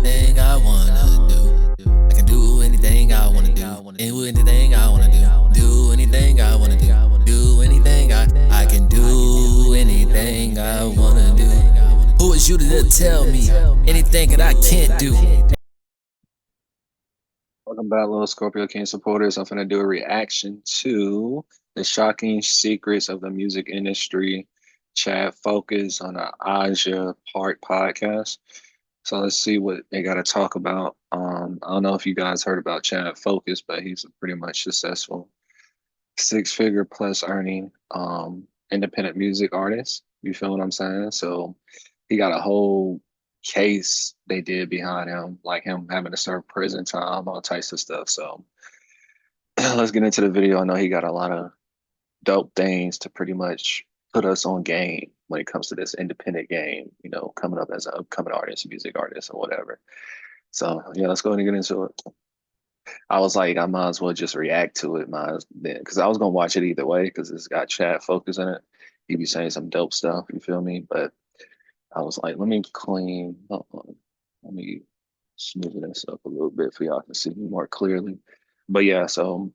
anything I wanna do. I can do anything I wanna do. Do anything I wanna do. Do anything I wanna do. Do anything I can do anything I wanna do. Who is you to tell me anything that I can't do? Welcome back, little Scorpio King supporters. I'm gonna do a reaction to the shocking secrets of the music industry chat focus on the Aja Park podcast. So let's see what they got to talk about. I don't know if you guys heard about Chad Focus, but he's a pretty much successful six-figure plus earning independent music artist. You feel what I'm saying? So he got a whole case they did behind him, like him having to serve prison time, all types of stuff. So let's get into the video. I know he got a lot of dope things to pretty much put us on game when it comes to this independent game, you know, coming up as an upcoming artist, music artist, or whatever. So yeah, let's go ahead and get into it. I was like, I might as well just react to it, because I was gonna watch it either way because it's got Chad Focus in it. He be saying some dope stuff, you feel me? But I was like, let me let me smooth this up a little bit for y'all to see me more clearly. But yeah, so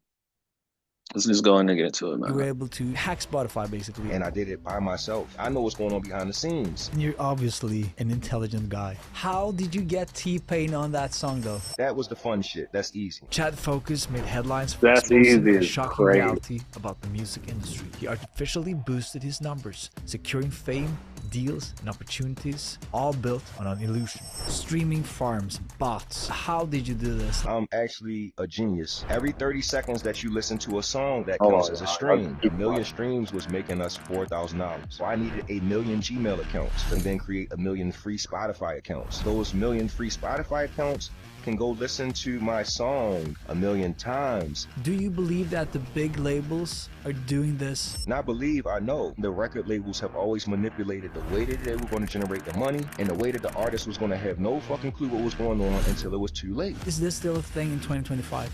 let's just go in and get into it, man. You were able to hack Spotify, basically. And I did it by myself. I know what's going on behind the scenes. You're obviously an intelligent guy. How did you get T-Pain on that song, though? That was the fun shit. That's easy. Chad Focus made headlines for That's exposing easy. a shocking Great. reality about the music industry. He artificially boosted his numbers, securing fame, deals, and opportunities, all built on an illusion. Streaming farms, bots. How did you do this? I'm actually a genius. Every 30 seconds that you listen to a song, that counts as a stream. A million streams was making us $4,000. So I needed a million Gmail accounts and then create a million free Spotify accounts. Those million free Spotify accounts can go listen to my song a million times. Do you believe that the big labels are doing this? Not believe, I know. The record labels have always manipulated the way that they were going to generate the money and the way that the artist was going to have no fucking clue what was going on until it was too late. Is this still a thing in 2025?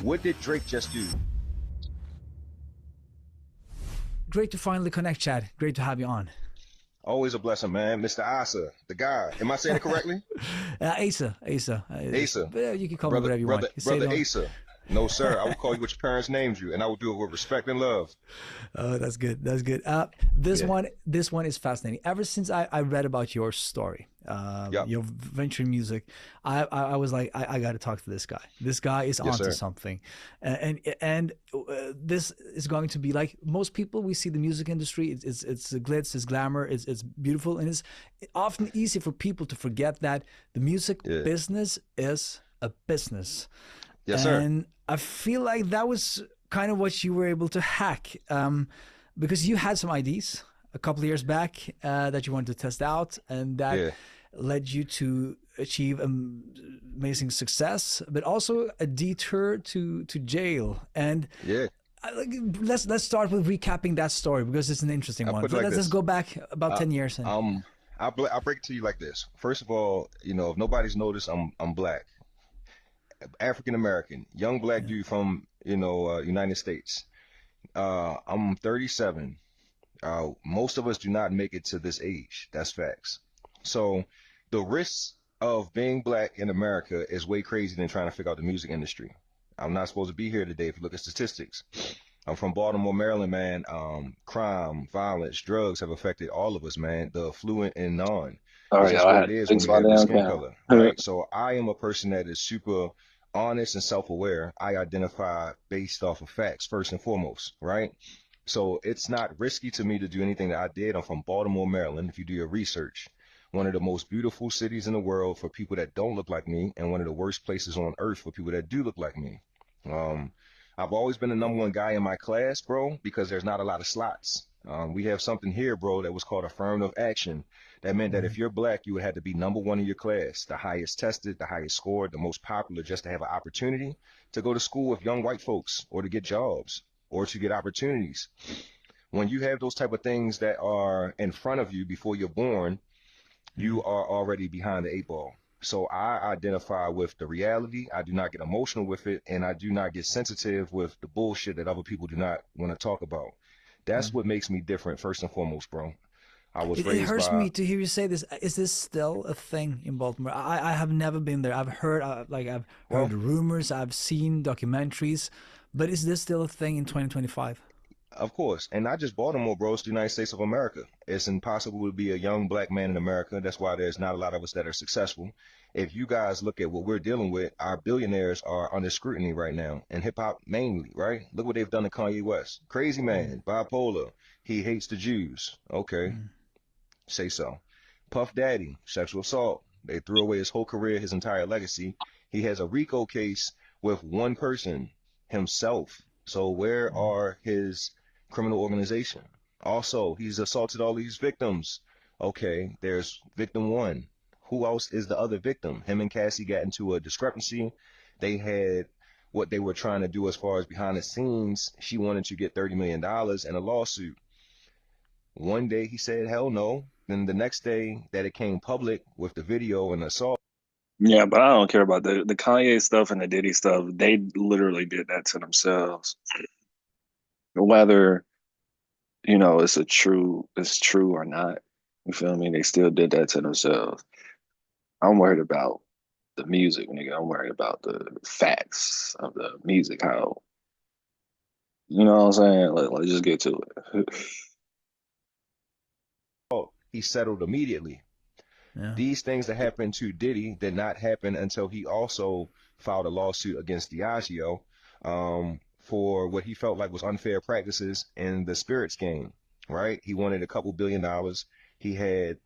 What did Drake just do? Great to finally connect, Chad. Great to have you on. Always a blessing, man. Mr. Asa, the guy. Am I saying it correctly? Asa. Asa. You can call me whatever you want. Brother Asa. No, sir. I will call you what your parents named you, and I will do it with respect and love. Oh, that's good. That's good. This one is fascinating. Ever since I read about your story, your venture in music, I was like, I got to talk to this guy. This guy is onto something, and this is going to be like most people. We see the music industry. It's glitz, it's glamour, it's beautiful, and it's often easy for people to forget that the music business is a business. Yes, sir. And I feel like that was kind of what you were able to hack, because you had some ideas a couple of years back that you wanted to test out, and that led you to achieve amazing success, but also a detour to jail. And let's start with recapping that story because it's an interesting one. So let's just go back about 10 years. And... I'll break it to you like this. First of all, you know, if nobody's noticed, I'm black. African American, young black dude from United States. I'm 37. Most of us do not make it to this age. That's facts. So the risks of being black in America is way crazy than trying to figure out the music industry. I'm not supposed to be here today if you look at statistics. I'm from Baltimore, Maryland, man. Crime, violence, drugs have affected all of us, man. The affluent and non. All right, what it is when you have the skin color. Right? So I am a person that is super honest and self-aware. I identify based off of facts first and foremost, right? So it's not risky to me to do anything that I did. I'm from Baltimore, Maryland. If you do your research, one of the most beautiful cities in the world for people that don't look like me, and one of the worst places on earth for people that do look like me. I've always been the #1 guy in my class, bro, because there's not a lot of slots. We have something here, bro, that was called affirmative action. That meant that if you're black, you would have to be #1 in your class, the highest tested, the highest scored, the most popular, just to have an opportunity to go to school with young white folks, or to get jobs, or to get opportunities. When you have those type of things that are in front of you before you're born, you are already behind the 8 ball. So I identify with the reality. I do not get emotional with it, and I do not get sensitive with the bullshit that other people do not want to talk about. That's what makes me different, first and foremost, bro. I was It raised hurts by, me to hear you say this. Is this still a thing in Baltimore? I have never been there. I've heard I've heard well, rumors. I've seen documentaries, but is this still a thing in 2025? of course, and not just Baltimore, bro. It's the United States of America. It's impossible to be a young black man in America. That's why there's not a lot of us that are successful. If you guys look at what we're dealing with, our billionaires are under scrutiny right now, and hip hop mainly, right? Look what they've done to Kanye West. Crazy Mm, man, bipolar. He hates the Jews. Okay, mm. say so. Puff Daddy, sexual assault. They threw away his whole career, his entire legacy. He has a RICO case with one person, himself. So where are his criminal organization? Also, he's assaulted all these victims. Okay, there's victim one. Who else is the other victim? Him and Cassie got into a discrepancy. They had what they were trying to do as far as behind the scenes. She wanted to get $30 million in a lawsuit. One day he said, hell no. Then the next day that it came public with the video and assault. Yeah, but I don't care about the Kanye stuff and the Diddy stuff. They literally did that to themselves. Whether, it's true or not. You feel me? They still did that to themselves. I'm worried about the music, nigga. I'm worried about the facts of the music, how you know what I'm saying? Let's just get to it. He settled immediately. Yeah. These things that happened to Diddy did not happen until he also filed a lawsuit against Diageo for what he felt like was unfair practices in the spirits game, right? He wanted a couple $1 billion. He had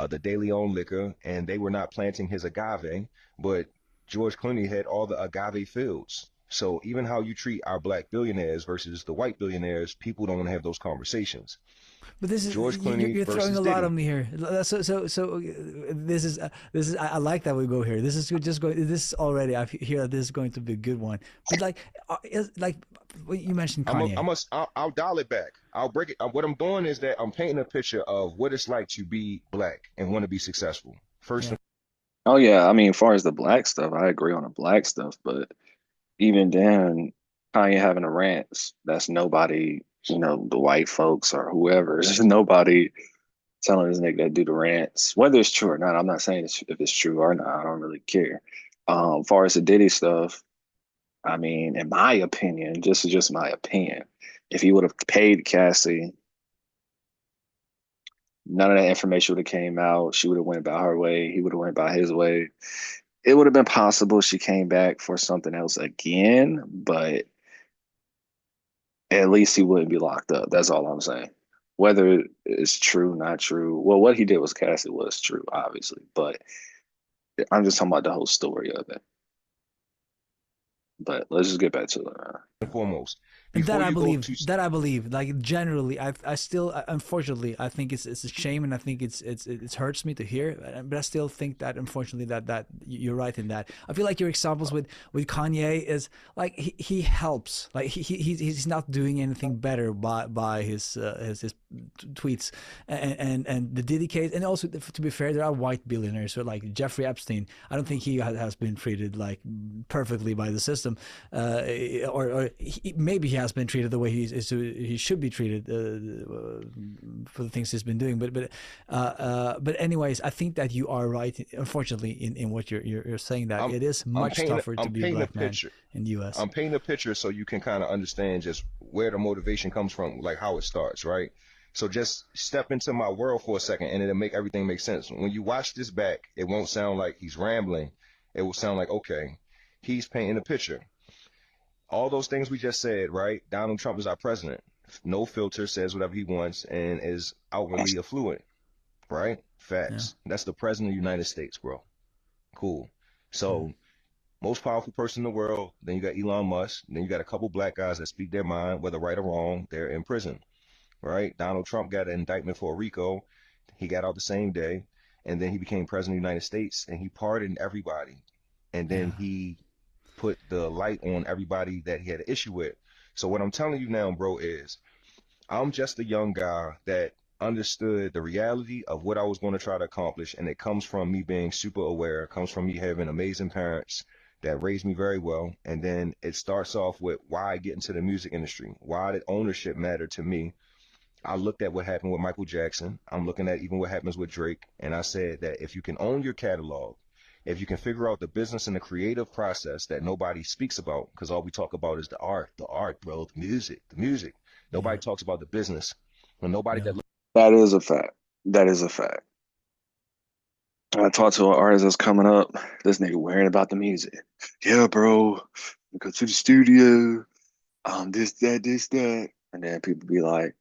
the De Leon liquor, and they were not planting his agave, but George Clooney had all the agave fields. So even how you treat our black billionaires versus the white billionaires, people don't want to have those conversations. But this is George Clooney you're throwing versus a lot Diddy. on me here. So this is I like that we go here. This is just going. This is already I hear that this is going to be a good one. But like when you mentioned Kanye. I'll dial it back. I'll break it. What I'm doing is that I'm painting a picture of what it's like to be black and want to be successful. First Yeah. and Oh yeah, I mean, as far as the black stuff, I agree on the black stuff, but even then, Kanye having a rants, that's nobody, the white folks or whoever. It's just nobody telling this nigga that do the rants, whether it's true or not. I'm not saying if it's true or not. I don't really care. As far as the Diddy stuff, I mean, in my opinion, just my opinion, if he would have paid Cassie, none of that information would have came out. She would have went about her way. He would have went about his way. It would have been possible she came back for something else again, but at least he wouldn't be locked up. That's all I'm saying. Whether it's true, not true. Well, what he did was Cassie was true, obviously, but I'm just talking about the whole story of it. But let's just get back to it. foremost, And before you go to that I believe, like generally, I still, unfortunately, I think it's a shame, and I think it hurts me to hear, but I still think that unfortunately that you're right in that. I feel like your examples with Kanye is like he helps, like he's not doing anything better by his tweets, and the Diddy case, and also to be fair, there are white billionaires, so like Jeffrey Epstein. I don't think he has been treated like perfectly by the system, or maybe he has been treated the way he should be treated for the things he's been doing. But anyways, I think that you are right. Unfortunately, in what you're saying, that I'm it is I'm much painting tougher to I'm be a painting a black man picture. in the U.S. I'm painting a picture so you can kind of understand just where the motivation comes from, like how it starts, right? So just step into my world for a second and it'll make everything make sense. When you watch this back, it won't sound like he's rambling. It will sound like, okay, he's painting a picture. All those things we just said, right? Donald Trump is our president. No filter, says whatever he wants, and is outwardly affluent, right? Yeah, Facts. That's the president of the United States, bro. Cool. mm, So, most powerful person in the world. Then you got Elon Musk. Then you got a couple black guys that speak their mind, whether right or wrong. They're in prison, right? Donald Trump got an indictment for RICO. He got out the same day, and then he became president of the United States, and he pardoned everybody. And then yeah, he put the light on everybody that he had an issue with. So what I'm telling you now, bro, is I'm just a young guy that understood the reality of what I was going to try to accomplish, and it comes from me being super aware. It comes from me having amazing parents that raised me very well, and then it starts off with why I get into the music industry, why did ownership matter to me, I looked at what happened with Michael Jackson. I'm looking at even what happens with Drake. And I said that if you can own your catalog, if you can figure out the business and the creative process that nobody speaks about, because all we talk about is the art, bro, the music. Nobody talks about the business. And nobody that That is a fact. That is a fact. I talked to an artist that's coming up. This nigga worrying about the music. Yeah, bro. Go to the studio. This, that. And then people be like,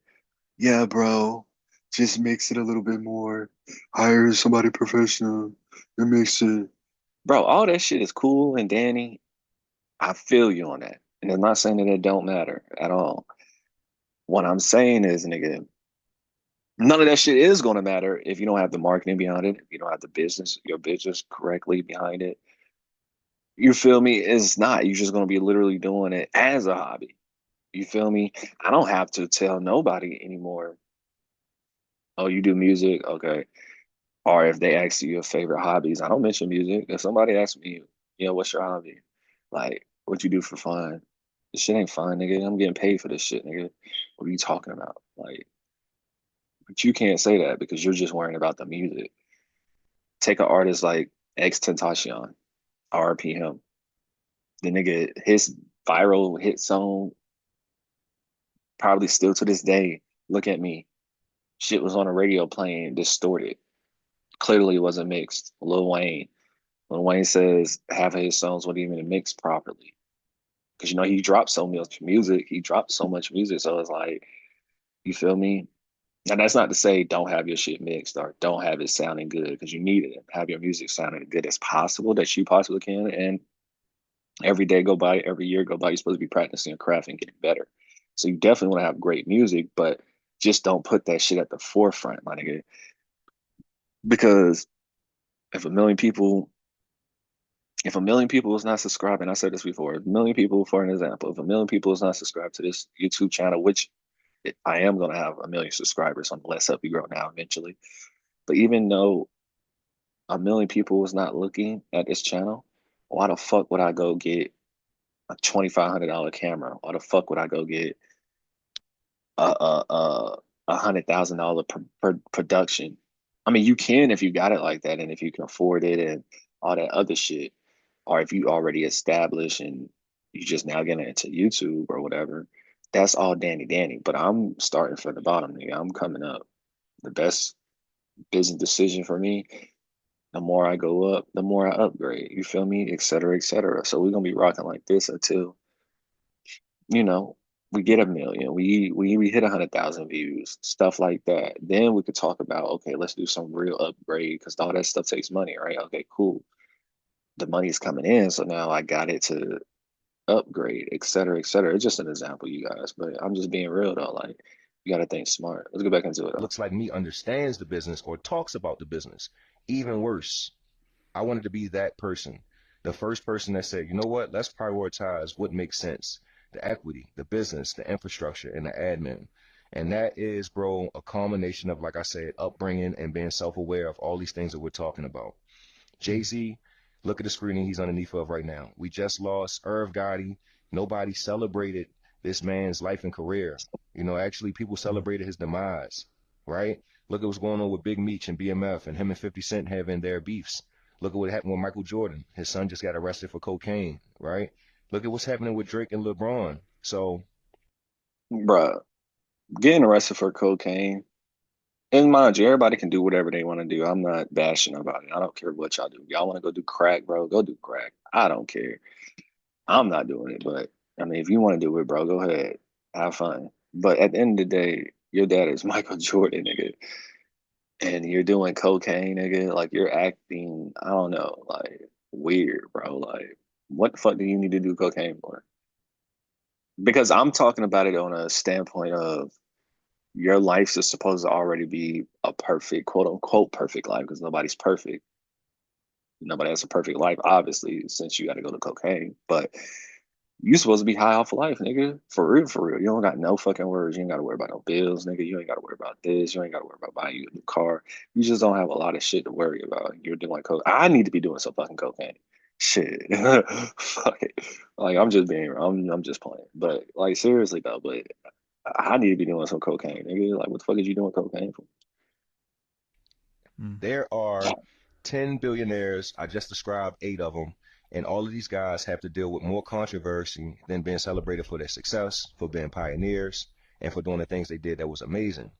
yeah, bro, just mix it a little bit more. Hire somebody professional and mix it. Bro, all that shit is cool and dandy. I feel you on that. And I'm not saying that it don't matter at all. What I'm saying is, nigga, none of that shit is going to matter if you don't have the marketing behind it, if you don't have the business, your business correctly behind it. You feel me? It's not. You're just going to be literally doing it as a hobby. You feel me? I don't have to tell nobody anymore. Oh, you do music? Okay. Or if they ask you your favorite hobbies, I don't mention music. If somebody asks me, what's your hobby? Like, what you do for fun? This shit ain't fun, nigga. I'm getting paid for this shit, nigga. What are you talking about? Like, but you can't say that because you're just worrying about the music. Take an artist like X Tentacion, RP him. The nigga, his viral hit song, probably still to this day, Look at Me. Shit was on the radio playing distorted. Clearly it wasn't mixed. Lil Wayne. When Wayne says half of his songs weren't even mixed properly. Because he dropped so much music. He dropped so much music. So it's like, you feel me? And that's not to say don't have your shit mixed or don't have it sounding good, because you need it. Have your music sounding good as possible that you possibly can. And every day go by, every year go by, you're supposed to be practicing your craft and getting better. So you definitely want to have great music, but just don't put that shit at the forefront, my nigga. Because if a million people is not subscribing, I said this before, a million people, for an example, if a million people is not subscribed to this YouTube channel, which I am going to have a million subscribers on Let's Help You Grow Now eventually. But even though a million people was not looking at this channel, why the fuck would I go get a $2,500 camera? Why the fuck would I go get a $100,000 production? I mean, you can if you got it like that, and if you can afford it, and all that other shit, or if you already established and you just now getting into YouTube or whatever. That's all dandy. But I'm starting from the bottom, nigga. I'm coming up. The best business decision for me, the more I go up, the more I upgrade. You feel me? Et cetera, et cetera. So we're gonna be rocking like this until, you know, we get a million, we hit 100,000 views, stuff like that. Then we could talk about, okay, let's do some real upgrade, because all that stuff takes money, right? Okay, cool. The money's coming in, so now I got it to upgrade, et cetera, et cetera. It's just an example, you guys, but I'm just being real though. Like, you gotta think smart. Let's get back into it though. looks like me understands the business or talks about the business. Even worse, I wanted to be that person. The first person that said, you know what, let's prioritize what makes sense. The equity, the business, the infrastructure, and the admin. And that is, bro, a combination of, like I said, upbringing and being self-aware of all these things that we're talking about. Jay-Z, look at the screening he's underneath of right now. We just lost Irv Gotti. Nobody celebrated this man's life and career. Actually, people celebrated his demise, right? Look at what's going on with Big Meech and BMF and him and 50 Cent having their beefs. Look at what happened with Michael Jordan. His son just got arrested for cocaine, right? Look at what's happening with Drake and LeBron. So, Bruh, getting arrested for cocaine. And mind you, everybody can do whatever they want to do. I'm not bashing about it. I don't care what y'all do. Y'all want to go do crack, bro, go do crack. I don't care. I'm not doing it, but I mean, if you want to do it, bro, go ahead. Have fun. But at the end of the day, your dad is Michael Jordan, nigga. And you're doing cocaine, nigga. Like, you're acting, I don't know, like, weird, bro. Like, what the fuck do you need to do cocaine for? Because I'm talking about it on a standpoint of your life is supposed to already be a perfect, quote unquote, perfect life, because nobody's perfect. Nobody has a perfect life, obviously, since you got to go to cocaine. But you supposed to be high off of life, nigga. For real, for real. You don't got no fucking worries. You ain't got to worry about no bills, nigga. You ain't got to worry about this. You ain't got to worry about buying you a new car. You just don't have a lot of shit to worry about. You're doing coke. I need to be doing some fucking cocaine. Shit. Fuck it. Like, I'm just being, I'm just playing. But, like, seriously, though, but I need to be doing some cocaine, nigga. Like, what the fuck is you doing cocaine for? There are 10 billionaires. I just described 8 of them. And all of these guys have to deal with more controversy than being celebrated for their success, for being pioneers, and for doing the things they did that was amazing.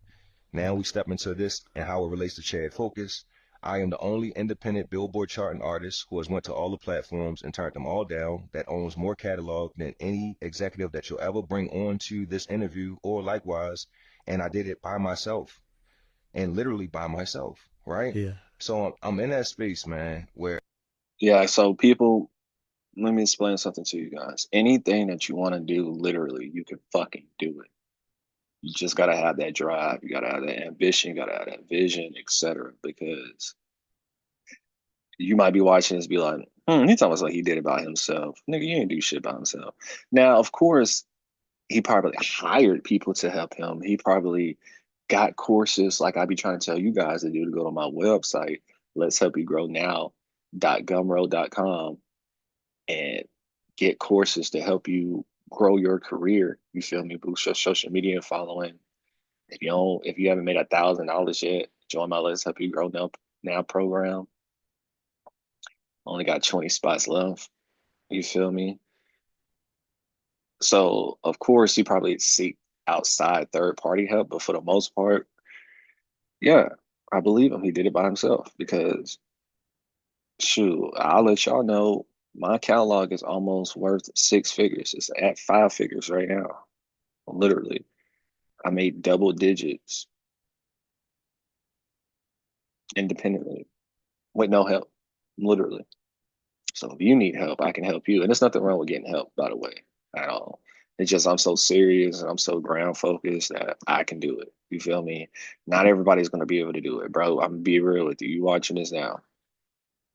Now we step into this and how it relates to Chad Focus. I am the only independent Billboard charting artist who has went to all the platforms and turned them all down, that owns more catalog than any executive that you'll ever bring on to this interview or likewise. And I did it by myself, and literally by myself, right? Yeah. So I'm in that space, man, where Yeah, so people, let me explain something to you guys. Anything that you want to do, literally, you can fucking do it. You just gotta have that drive. You gotta have that ambition. You gotta have that vision, etc. Because you might be watching this, be like, he talking about like he did it by himself. Nigga, you ain't do shit by himself. Now, of course, he probably hired people to help him. He probably got courses like I be trying to tell you guys to do, to go to my website, letshelpyougrownow.gumroad.com, and get courses to help you grow your career. You feel me? Boost your social media following. If you haven't made $1,000 yet, join my Let's Help You Grow Now program. Only got 20 spots left. You feel me? So of course he probably seek outside third party help, but for the most part, yeah, I believe him. He did it by himself because shoot, I'll let y'all know my catalog is almost worth 6 figures. It's at 5 figures right now. Literally. I made double digits independently with no help. Literally. So if you need help, I can help you. And there's nothing wrong with getting help, by the way, at all. It's just I'm so serious and I'm so ground focused that I can do it. You feel me? Not everybody's gonna be able to do it, bro. I'm gonna be real with you. You watching this now.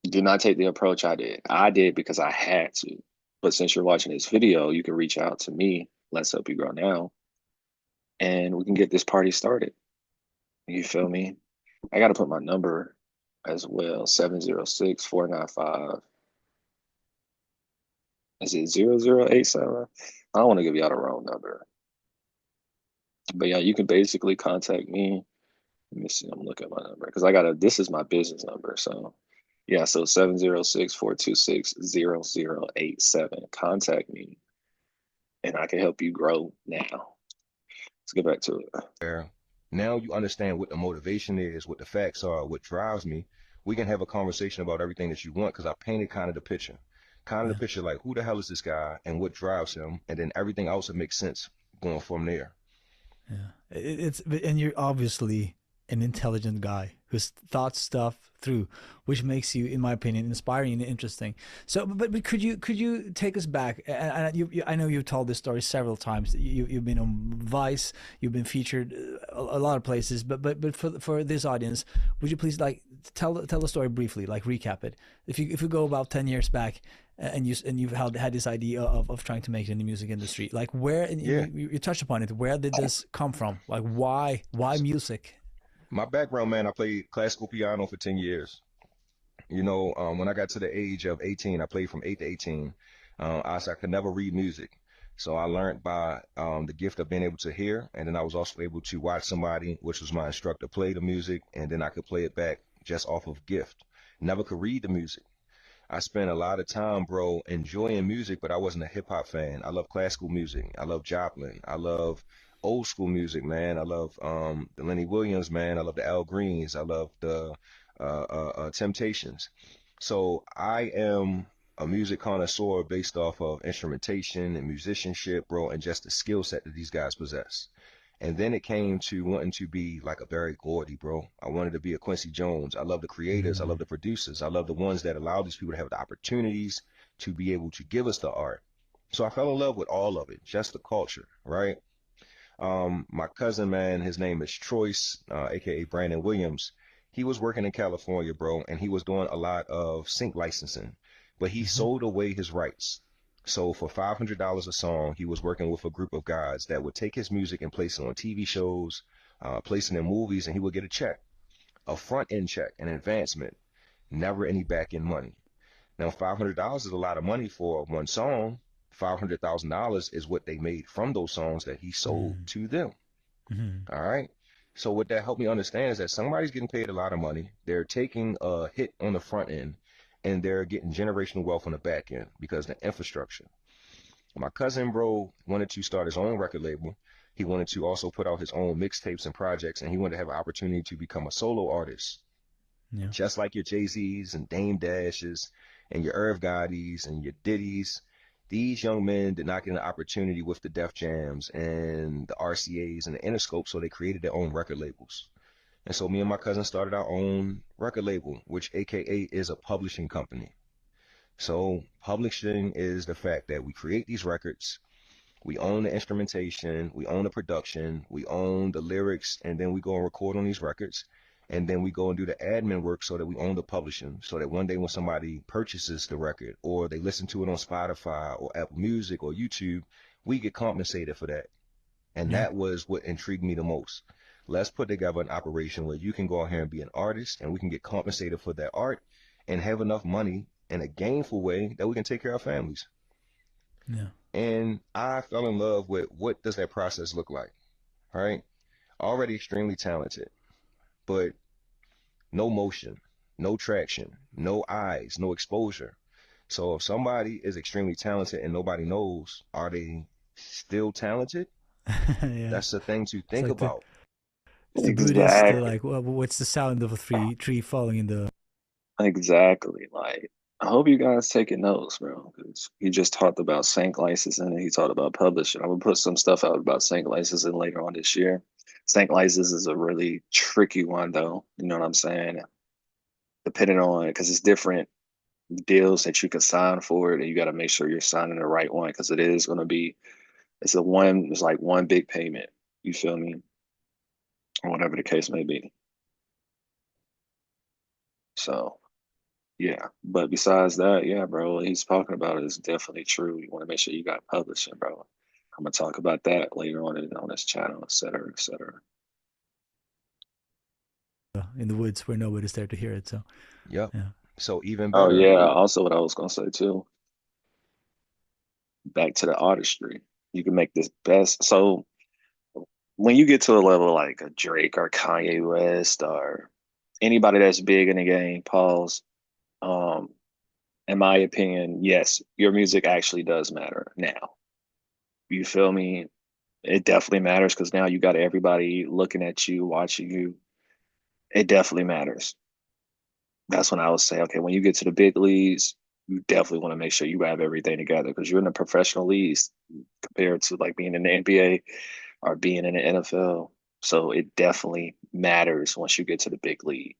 Do not take the approach I did. I did because I had to. But since you're watching this video, you can reach out to me. Let's help you grow now. And we can get this party started. You feel me? I gotta put my number as well. 706-495. Is it 0087? I don't want to give y'all the wrong number. But yeah, you can basically contact me. Let me see, I'm looking at my number because this is my business number. So yeah, so 706-426-0087. Contact me and I can help you grow now. Let's get back to it. now you understand what the motivation is, what the facts are, what drives me. We can have a conversation about everything that you want because I painted kind of the picture. Kind of the picture like who the hell is this guy and what drives him, and then everything else that makes sense going from there. Yeah, and you're obviously an intelligent guy who's thought stuff through, which makes you, in my opinion, inspiring and interesting. So, but could you take us back? And I know you've told this story several times. You've been on Vice, you've been featured a lot of places. But for this audience, would you please like tell the story briefly, like recap it? If you go about 10 years back, and you've had this idea of trying to make it in the music industry, like where, and you touched upon it, where did this come from? Like why music? My background, man, I played classical piano for 10 years. You know, when I got to the age of 18, I played from 8 to 18. I could never read music. So I learned by the gift of being able to hear. And then I was also able to watch somebody, which was my instructor, play the music. And then I could play it back just off of gift. Never could read the music. I spent a lot of time, bro, enjoying music, but I wasn't a hip hop fan. I love classical music. I love Joplin. I love old school music, man. I love the Lenny Williams, man. I love the Al Greens. I love the Temptations. So I am a music connoisseur based off of instrumentation and musicianship, bro, and just the skill set that these guys possess. And then it came to wanting to be like a Barry Gordy, bro. I wanted to be a Quincy Jones. I love the creators. I love the producers. I love the ones that allow these people to have the opportunities to be able to give us the art. So I fell in love with all of it, just the culture, right? My cousin, man, his name is Troyce, aka Brandon Williams. He was working in California, bro, and he was doing a lot of sync licensing, but he sold away his rights. So for $500 a song, he was working with a group of guys that would take his music and place it on TV shows, place it in movies, and he would get a check, a front end check, an advancement, never any back end money. Now, $500 is a lot of money for one song. $500,000 is what they made from those songs that he sold to them. All right. So what that helped me understand is that somebody's getting paid a lot of money. They're taking a hit on the front end, and they're getting generational wealth on the back end because of the infrastructure. My cousin, bro, wanted to start his own record label. He wanted to also put out his own mixtapes and projects, and he wanted to have an opportunity to become a solo artist. Yeah. Just like your Jay-Z's and Dame Dashes and your Irv Gotti's and your Diddy's, these young men did not get an opportunity with the Def Jams and the RCAs and the Interscope, so they created their own record labels. And so me and my cousin started our own record label, which AKA is a publishing company. So publishing is the fact that we create these records, we own the instrumentation, we own the production, we own the lyrics, and then we go and record on these records. And then we go and do the admin work so that we own the publishing, so that one day when somebody purchases the record or they listen to it on Spotify or Apple Music or YouTube, we get compensated for that. And that was what intrigued me the most. Let's put together an operation where you can go out here and be an artist and we can get compensated for that art and have enough money in a gainful way that we can take care of families. Yeah. And I fell in love with what does that process look like, right? Already extremely talented, but no motion, no traction, no eyes, no exposure. So if somebody is extremely talented and nobody knows, are they still talented? Yeah. That's the thing to think like about. The Buddhist, like, well, what's the sound of a tree falling in the... Exactly. Like, I hope you guys taking notes, bro, because he just talked about sync licensing and he talked about publishing. I'm gonna put some stuff out about sync licensing later on this year. Sync license is a really tricky one, though. You know what I'm saying? Depending on, because it's different deals that you can sign for it, and you got to make sure you're signing the right one because it is going to be, it's like one big payment. You feel me? Or whatever the case may be. So, yeah. But besides that, yeah, bro, what he's talking about is definitely true. You want to make sure you got publishing, bro. I'm gonna talk about that later on this channel, et cetera, et cetera. in the woods where nobody's there to hear it. So, Yep. yeah. So even Oh better. yeah. Also, what I was gonna say too. Back to the artistry, you can make this best. So when you get to a level like a Drake or Kanye West or anybody that's big in the game, pause. Um, in my opinion, yes, your music actually does matter now. You feel me? It definitely matters because now you got everybody looking at you, watching you. It definitely matters. That's when I would say, okay, when you get to the big leagues, you definitely want to make sure you have everything together because you're in the professional leagues compared to like being in the NBA or being in the NFL. So it definitely matters once you get to the big league.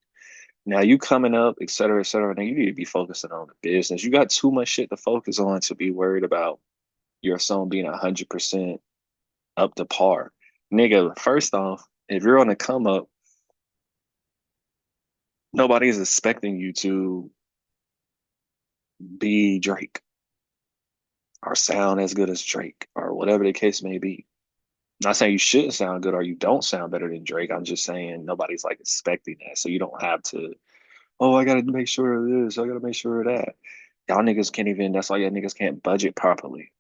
Now you coming up, et cetera, et cetera. Now you need to be focusing on the business. You got too much shit to focus on to be worried about your song being 100% up to par. Nigga, first off, if you're on the come up, nobody's expecting you to be Drake or sound as good as Drake or whatever the case may be. I'm not saying you shouldn't sound good or you don't sound better than Drake. I'm just saying nobody's like expecting that. So you don't have to, oh, I gotta make sure of this, I gotta make sure of that. Y'all niggas can't even, that's why y'all niggas can't budget properly.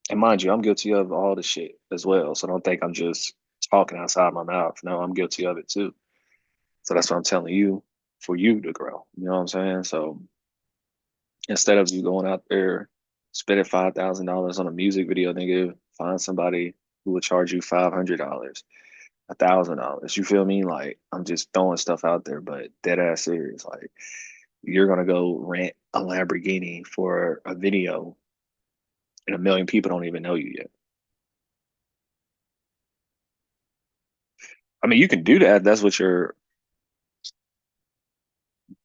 And mind you, I'm guilty of all the shit as well. So don't think I'm just talking outside my mouth. No, I'm guilty of it too. So that's what I'm telling you for you to grow. You know what I'm saying? So instead of you going out there spending $5,000 on a music video, nigga, find somebody who will charge you $500, $1,000. You feel me? Like I'm just throwing stuff out there, but dead ass serious. Like you're gonna go rent a Lamborghini for a video, and a million people don't even know you yet. I mean, you can do that. That's what your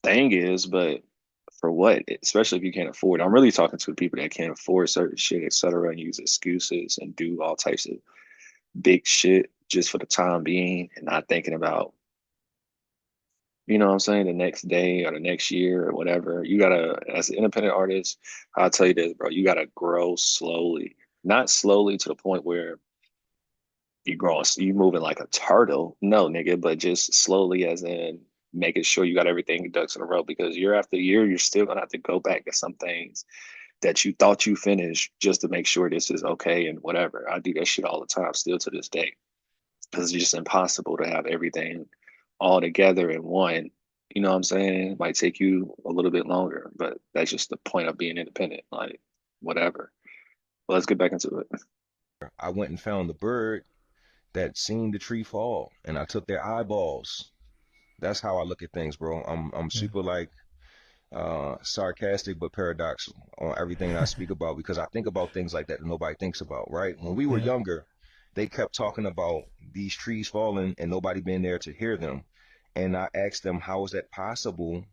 thing is, but for what? Especially if you can't afford it. I'm really talking to the people that can't afford certain shit, et cetera, and use excuses and do all types of big shit just for the time being and not thinking about, you know what I'm saying, the next day or the next year or whatever. You gotta, as an independent artist, I'll tell you this, bro, you gotta grow slowly. Not slowly to the point where you growing, you moving like a turtle. No, nigga, but just slowly as in making sure you got everything ducks in a row because year after year, you're still gonna have to go back to some things that you thought you finished just to make sure this is okay and whatever. I do that shit all the time, still to this day, because it's just impossible to have everything all together in one. You know what I'm saying? It might take you a little bit longer, but that's just the point of being independent. Like, whatever. But let's get back into it. I went and found the bird that seen the tree fall, and I took their eyeballs. That's how I look at things, bro. I'm super like sarcastic but paradoxical on everything I speak about, because I think about things like that nobody thinks about, right? When we were younger, they kept talking about these trees falling and nobody being there to hear them. And I asked them, how is that possible?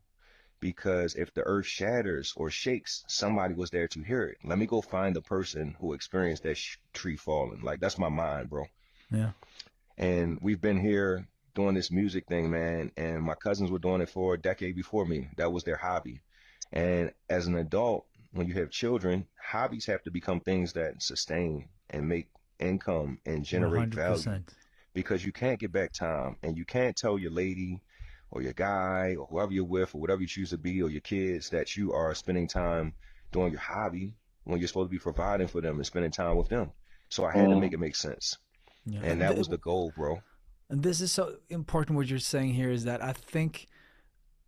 Because if the earth shatters or shakes, somebody was there to hear it. Let me go find the person who experienced that tree falling. Like, that's my mind, bro. Yeah. And we've been here doing this music thing, man, and my cousins were doing it for a decade before me. That was their hobby. And as an adult, when you have children, hobbies have to become things that sustain and make income and generate 100%. value, because you can't get back time, and you can't tell your lady or your guy or whoever you're with or whatever you choose to be, or your kids, that you are spending time doing your hobby when you're supposed to be providing for them and spending time with them. So I had to make it make sense. Yeah. And that was the goal, bro. And this is so important. What you're saying here is that I think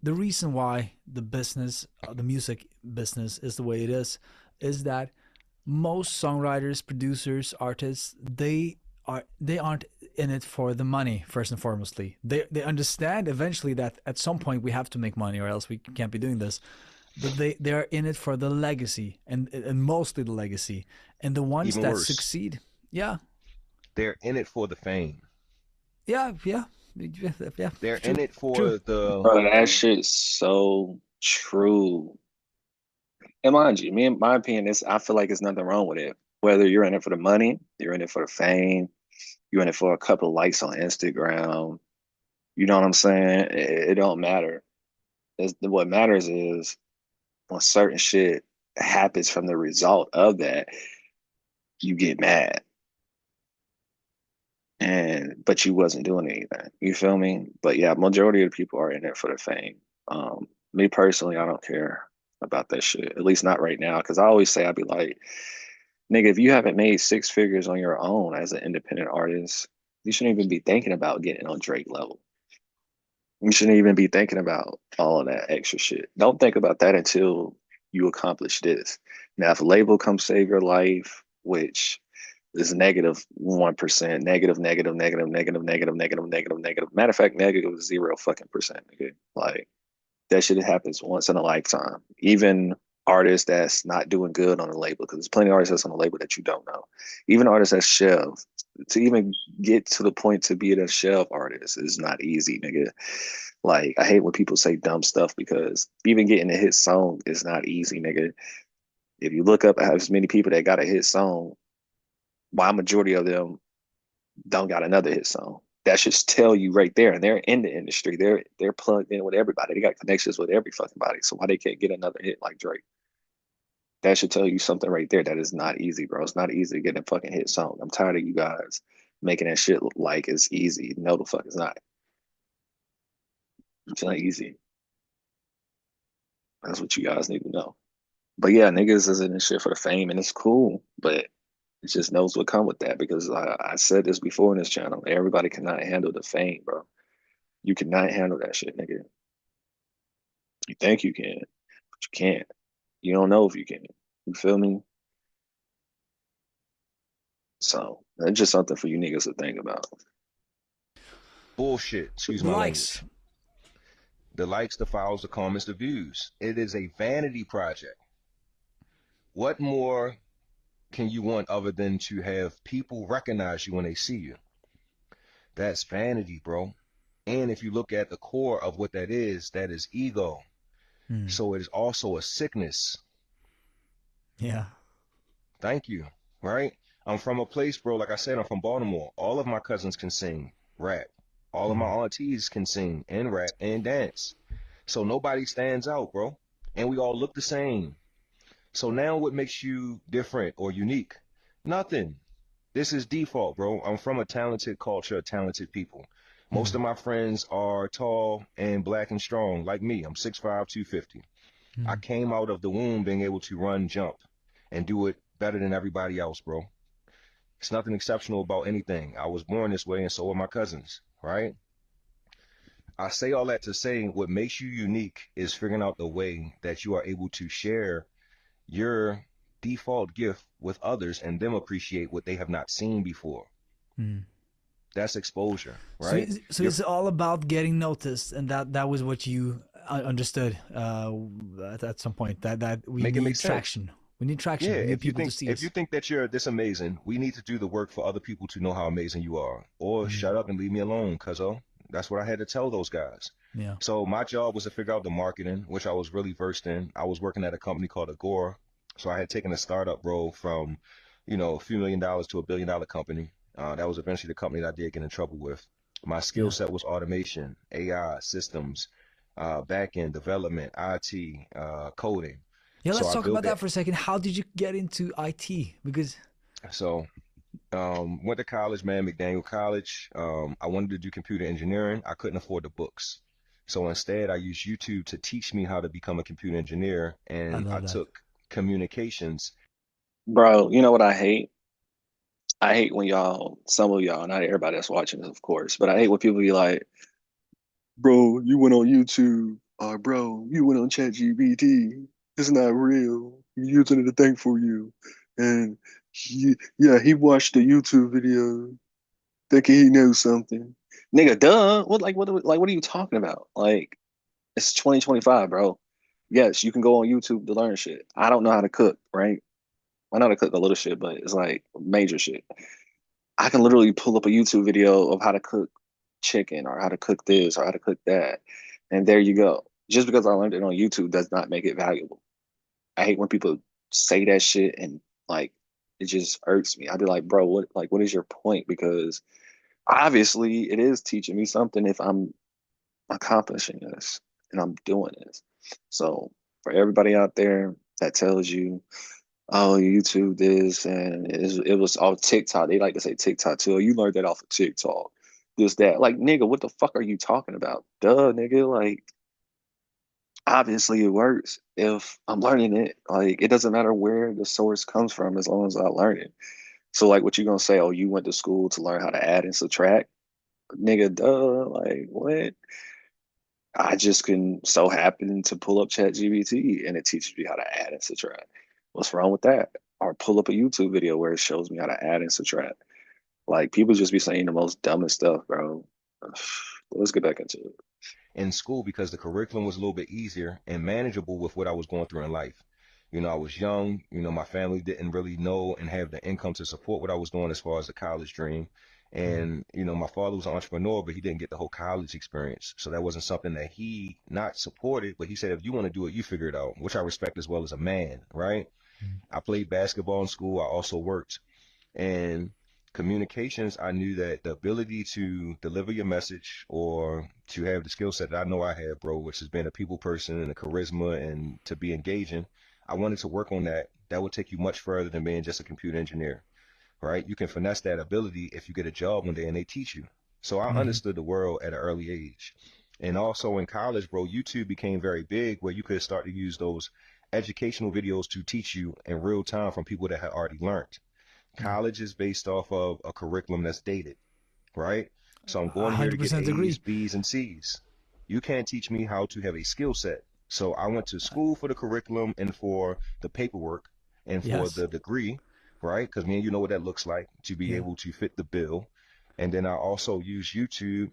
the reason why the business, the music business, is the way it is that most songwriters, producers, artists, they aren't in it for the money. First and foremostly, they understand eventually that at some point we have to make money, or else we can't be doing this. But they are in it for the legacy, and mostly the legacy. And the ones Even that worse, succeed, yeah, they're in it for the fame. yeah. They're True, in it for true. the Bro, that shit's so true. And mind you, me in my opinion, I feel like there's nothing wrong with it. Whether you're in it for the money, you're in it for the fame, you're in it for a couple of likes on Instagram, you know what I'm saying? It don't matter. What matters is when certain shit happens from the result of that, you get mad. But you wasn't doing anything. You feel me? But yeah, majority of the people are in it for the fame. Me personally, I don't care about that shit. At least not right now. Because I always say, I'd be like, nigga, if you haven't made six figures on your own as an independent artist, you shouldn't even be thinking about getting on Drake level. You shouldn't even be thinking about all of that extra shit. Don't think about that until you accomplish this. Now, if a label comes save your life, which is -1%, negative. Matter of fact, negative 0 fucking percent, nigga. Like, that shit happens once in a lifetime. Even artists that's not doing good on a label, because there's plenty of artists that's on a label that you don't know. Even artists that's shelved. To even get to the point to be a shelf artist is not easy, nigga. Like, I hate when people say dumb stuff, because even getting a hit song is not easy, nigga. If you look up as many people that got a hit song, why majority of them don't got another hit song? That should tell you right there. And they're in the industry. They're plugged in with everybody. They got connections with every fucking body. So why they can't get another hit like Drake? That should tell you something right there. That is not easy, bro. It's not easy to get a fucking hit song. I'm tired of you guys making that shit look like it's easy. No, the fuck it's not. It's not easy. That's what you guys need to know. But yeah, niggas is in this shit for the fame, and it's cool. But it just knows what come with that, because I said this before in this channel. Everybody cannot handle the fame, bro. You cannot handle that shit, nigga. You think you can, but you can't. You don't know if you can. You feel me? So that's just something for you niggas to think about. bullshit. Excuse my language. The likes, the follows, the comments, the views. It is a vanity project. What more can you want other than to have people recognize you when they see you? That's vanity, bro. And if you look at the core of what that is ego. So it is also a sickness. Yeah. Thank you. Right? I'm from a place, bro, like I said, I'm from Baltimore. All of my cousins can sing, rap. All of my aunties can sing and rap and dance. So nobody stands out, bro. And we all look the same. So now what makes you different or unique? Nothing. This is default, bro. I'm from a talented culture of talented people. Most of my friends are tall and black and strong, like me. I'm 6'5", 250. I came out of the womb being able to run, jump, and do it better than everybody else, bro. It's nothing exceptional about anything. I was born this way, and so are my cousins, right? I say all that to say what makes you unique is figuring out the way that you are able to share your default gift with others and them appreciate what they have not seen before. Mm. That's exposure, So, right? it's all about getting noticed, and that was what you understood at some point. That we Make it make need sense. traction. We need traction. Yeah, We need people to see if us. you think that you're this amazing, we need to do the work for other people to know how amazing you are. Or shut up and leave me alone, cuzzo. That's what I had to tell those guys. Yeah. So my job was to figure out the marketing, which I was really versed in. I was working at a company called Agora. So I had taken a startup role from, a few $1 million to $1 billion company. That was eventually the company that I did get in trouble with. My skill Yeah. set was automation, AI, systems, back-end development, IT, coding. Yeah, So let's I talk built about that. that for a second. How did you get into IT? Because So went to college, man, McDaniel College. I wanted to do computer engineering. I couldn't afford the books. So instead, I used YouTube to teach me how to become a computer engineer. I And I love that. took communications. Bro, you know what I hate? I hate when some of y'all, not everybody that's watching this, of course, but I hate when people be like, bro, you went on YouTube, or bro, you went on ChatGPT. It's not real. You're using it to think for you. And he watched the YouTube video thinking he knows something. Nigga, duh. What are you talking about? Like, it's 2025, bro. Yes, you can go on YouTube to learn shit. I don't know how to cook, right? I know how to cook a little shit, but it's like major shit. I can literally pull up a YouTube video of how to cook chicken or how to cook this or how to cook that. And there you go. Just because I learned it on YouTube does not make it valuable. I hate when people say that shit and like it just irks me. I'd be like, bro, what is your point? Because obviously it is teaching me something if I'm accomplishing this and I'm doing this. So for everybody out there that tells you, oh, YouTube this and it was off TikTok. They like to say TikTok too. You learned that off of TikTok. This, that. Like, nigga, what the fuck are you talking about? Duh, nigga. Like, obviously it works if I'm learning it. Like, it doesn't matter where the source comes from as long as I learn it. So, like, what you gonna say? Oh, you went to school to learn how to add and subtract? Nigga, duh. Like, what? I just can so happen to pull up ChatGPT and it teaches me how to add and subtract. What's wrong with that? Or pull up a YouTube video where it shows me how to add and subtract. Like people just be saying the most dumbest stuff, bro. Let's get back into it. In school because the curriculum was a little bit easier and manageable with what I was going through in life. I was young, my family didn't really know and have the income to support what I was doing as far as the college dream. And, my father was an entrepreneur, but he didn't get the whole college experience. So that wasn't something that he not supported, but he said, if you want to do it, you figure it out, which I respect as well as a man, right? I played basketball in school. I also worked. And communications, I knew that the ability to deliver your message or to have the skill set that I know I have, bro, which has been a people person and a charisma and to be engaging, I wanted to work on that. That would take you much further than being just a computer engineer, right? You can finesse that ability if you get a job one day and they teach you. So I understood the world at an early age. And also in college, bro, YouTube became very big where you could start to use those educational videos to teach you in real time from people that had already learned. College is based off of a curriculum that's dated, right? So I'm I going here to get 100% A's, agree. B's, and C's. You can't teach me how to have a skill set. So I went to school for the curriculum and for the paperwork and for Yes. the degree, right? Because me and you know what that looks like to be Yeah. able to fit the bill. And then I also use YouTube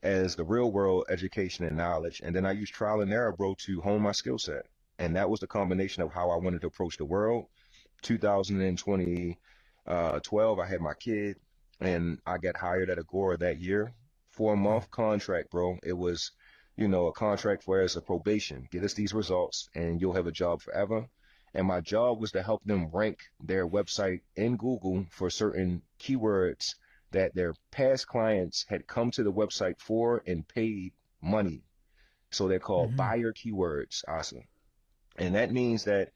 as the real world education and knowledge. And then I use trial and error, bro, to hone my skill set. And that was the combination of how I wanted to approach the world. 2020 12, I had my kid and I got hired at Agora that year. 4-month contract, bro. It was, a contract for as a probation. Get us these results and you'll have a job forever. And my job was to help them rank their website in Google for certain keywords that their past clients had come to the website for and paid money. So they're called buyer keywords, Asa. And that means that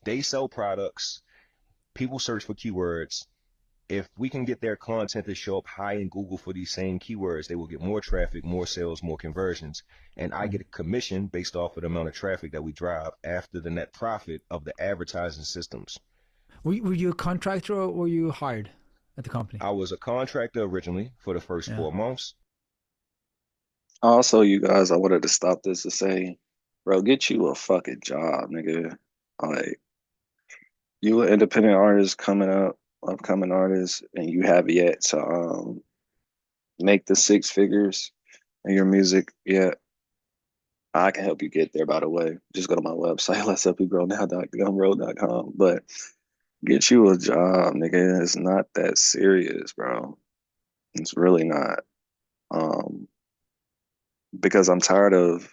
they sell products, people search for keywords. If we can get their content to show up high in Google for these same keywords, they will get more traffic, more sales, more conversions. And I get a commission based off of the amount of traffic that we drive after the net profit of the advertising systems. Were you a contractor or were you hired at the company? I was a contractor originally for the first Yeah. 4 months. Also, you guys, I wanted to stop this to say, bro, get you a fucking job, nigga. Like, you an independent artist coming up, upcoming artist, and you have yet to make the 6 figures in your music yet. I can help you get there, by the way. Just go to my website, letshelpyougrownow.gumroad.com. But get you a job, nigga. It's not that serious, bro. It's really not. Um, because I'm tired of,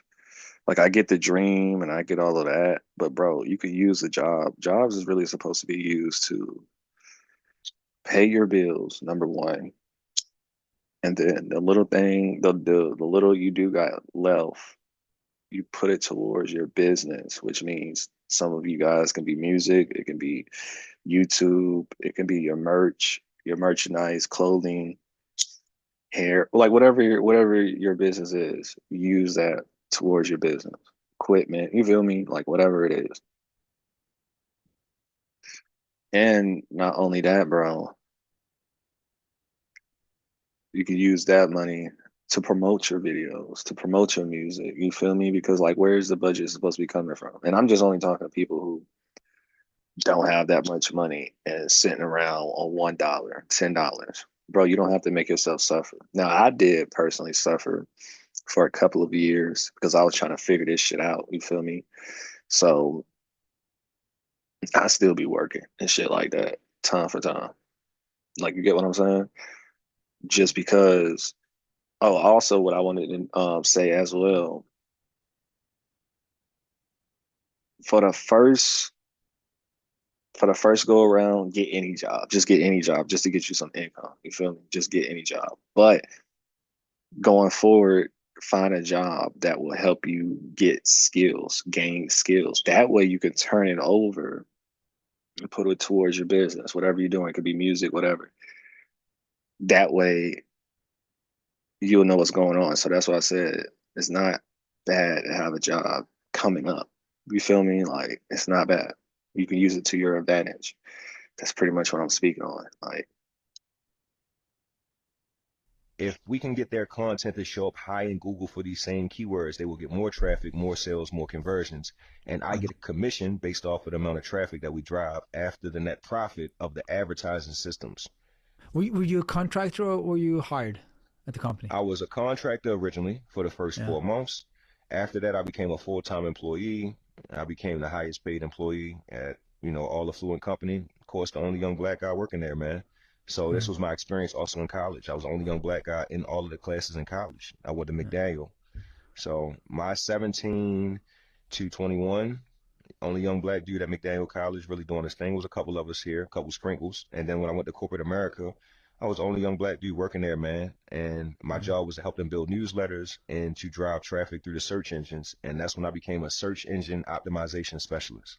like, I get the dream and I get all of that, but bro, you could use a job. Jobs is really supposed to be used to pay your bills, number one. And then the little thing, the little you do got left, you put it towards your business, which means some of you guys can be music, it can be YouTube, it can be your merch, your merchandise, clothing, hair, like whatever your business is, use that towards your business. Equipment, you feel me? Like whatever it is. And not only that, bro, you can use that money to promote your videos, to promote your music. You feel me? Because like where's the budget supposed to be coming from? And I'm just only talking to people who don't have that much money and sitting around on $1, $10. Bro, you don't have to make yourself suffer. Now, I did personally suffer for a couple of years because I was trying to figure this shit out. You feel me? So I still be working and shit like that, time for time. Like, you get what I'm saying? Just because. Oh, also, what I wanted to say as well, for the first go around, get any job. Just get any job just to get you some income. You feel me? Just get any job. But going forward, find a job that will help you get skills, gain skills. That way you can turn it over and put it towards your business, whatever you're doing. It could be music, whatever. That way you'll know what's going on. So that's why I said it's not bad to have a job coming up. You feel me? Like, it's not bad. You can use it to your advantage. That's pretty much what I'm speaking on. Like, If we can get their content to show up high in Google for these same keywords, they will get more traffic, more sales, more conversions. And I get a commission based off of the amount of traffic that we drive after the net profit of the advertising systems. Were you a contractor or were you hired at the company? I was a contractor originally for the first 4 months. After that, I became a full-time employee. I became the highest paid employee at, all affluent company. Of course, the only young black guy working there, man. So this was my experience also in college. I was the only young black guy in all of the classes in college. I went to McDaniel. So my 17 to 21, only young black dude at McDaniel College really doing his thing. Was a couple of us here, a couple sprinkles. And then when I went to corporate America, I was the only young black dude working there, man. And my job was to help them build newsletters and to drive traffic through the search engines. And that's when I became a search engine optimization specialist.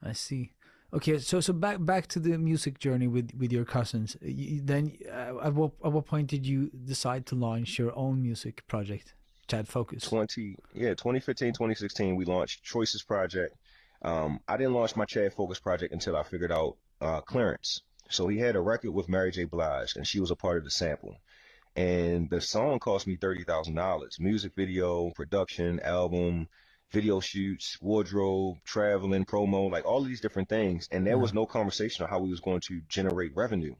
I see. Okay, so back to the music journey with your cousins. Then at what point did you decide to launch your own music project, Chad Focus? 2015, 2016, we launched Choices Project. I didn't launch my Chad Focus project until I figured out clearance. So he had a record with Mary J. Blige, and she was a part of the sample. And the song cost me $30,000. Music video, production, album, video shoots, wardrobe, traveling, promo, like all of these different things. And there was no conversation on how we was going to generate revenue.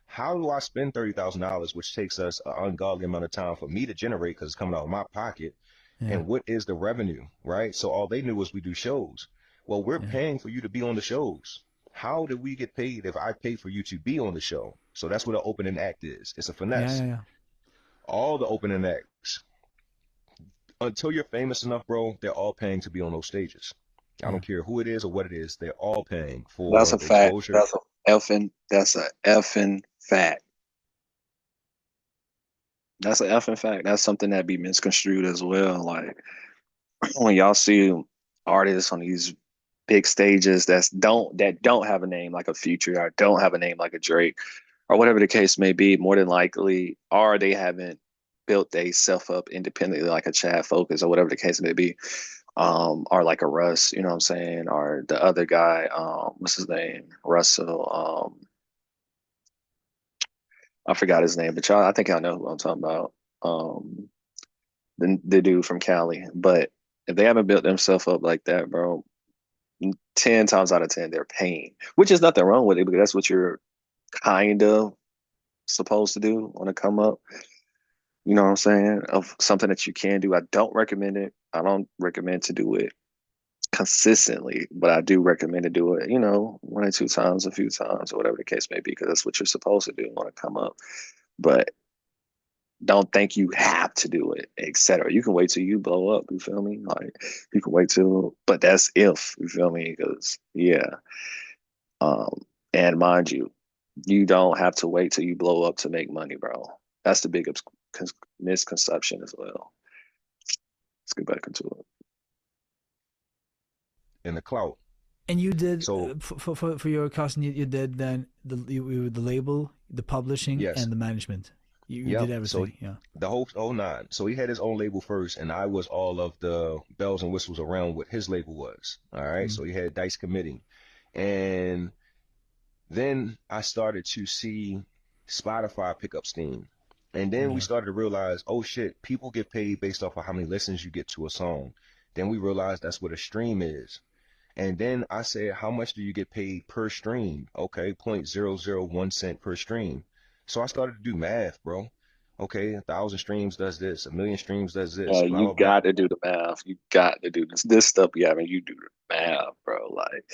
How do I spend $30,000, which takes us an ungodly amount of time for me to generate because it's coming out of my pocket? And what is the revenue, right? So all they knew was we do shows. Well, we're paying for you to be on the shows. How do we get paid if I pay for you to be on the show? So that's what an opening act is. It's a finesse. All the opening acts, until you're famous enough, bro, they're all paying to be on those stages. I don't care who it is or what it is. They're all paying for that's a the fact. exposure. That's a effing fact. That's an effing fact. That's something that be misconstrued as well. Like, when y'all see artists on these big stages that don't have a name like a Future or don't have a name like a Drake or whatever the case may be, more than likely, or they haven't built they self up independently like a Chad Focus or whatever the case may be. or like a Russ, you know what I'm saying? Or the other guy, what's his name? Russell. I forgot his name, but y'all, I think y'all know who I'm talking about. Um, the dude from Cali. But if they haven't built themselves up like that, bro, 10 times out of 10, they're paying, which is nothing wrong with it because that's what you're kind of supposed to do on a come up. You know what I'm saying? Of something that you can do. I don't recommend it. I don't recommend to do it consistently, but I do recommend to do it, 1 or 2 times, a few times, or whatever the case may be, because that's what you're supposed to do on a come up. But don't think you have to do it, etc. You can wait till you blow up. You feel me? Like you can wait till, but that's if you feel me, because yeah. And mind you, you don't have to wait till you blow up to make money, bro. That's the big misconception as well. Let's get back into it. In the clout. And you did So for your cousin, you did then the label, the publishing, yes, and the management. You yep. did everything. So Yeah. the whole 09. So he had his own label first, and I was all of the bells and whistles around what his label was. All right. So he had Dice Committee, and then I started to see Spotify pick up steam. And then we started to realize, oh shit, people get paid based off of how many listens you get to a song. Then we realized that's what a stream is. And then I said, how much do you get paid per stream? Okay, 0.001 cent per stream. So I started to do math, bro. Okay, 1,000 streams does this, 1,000,000 streams does this, blah, You blah, blah. got to do the math. You got to do this stuff. Yeah, I mean, you do the math, bro. Like,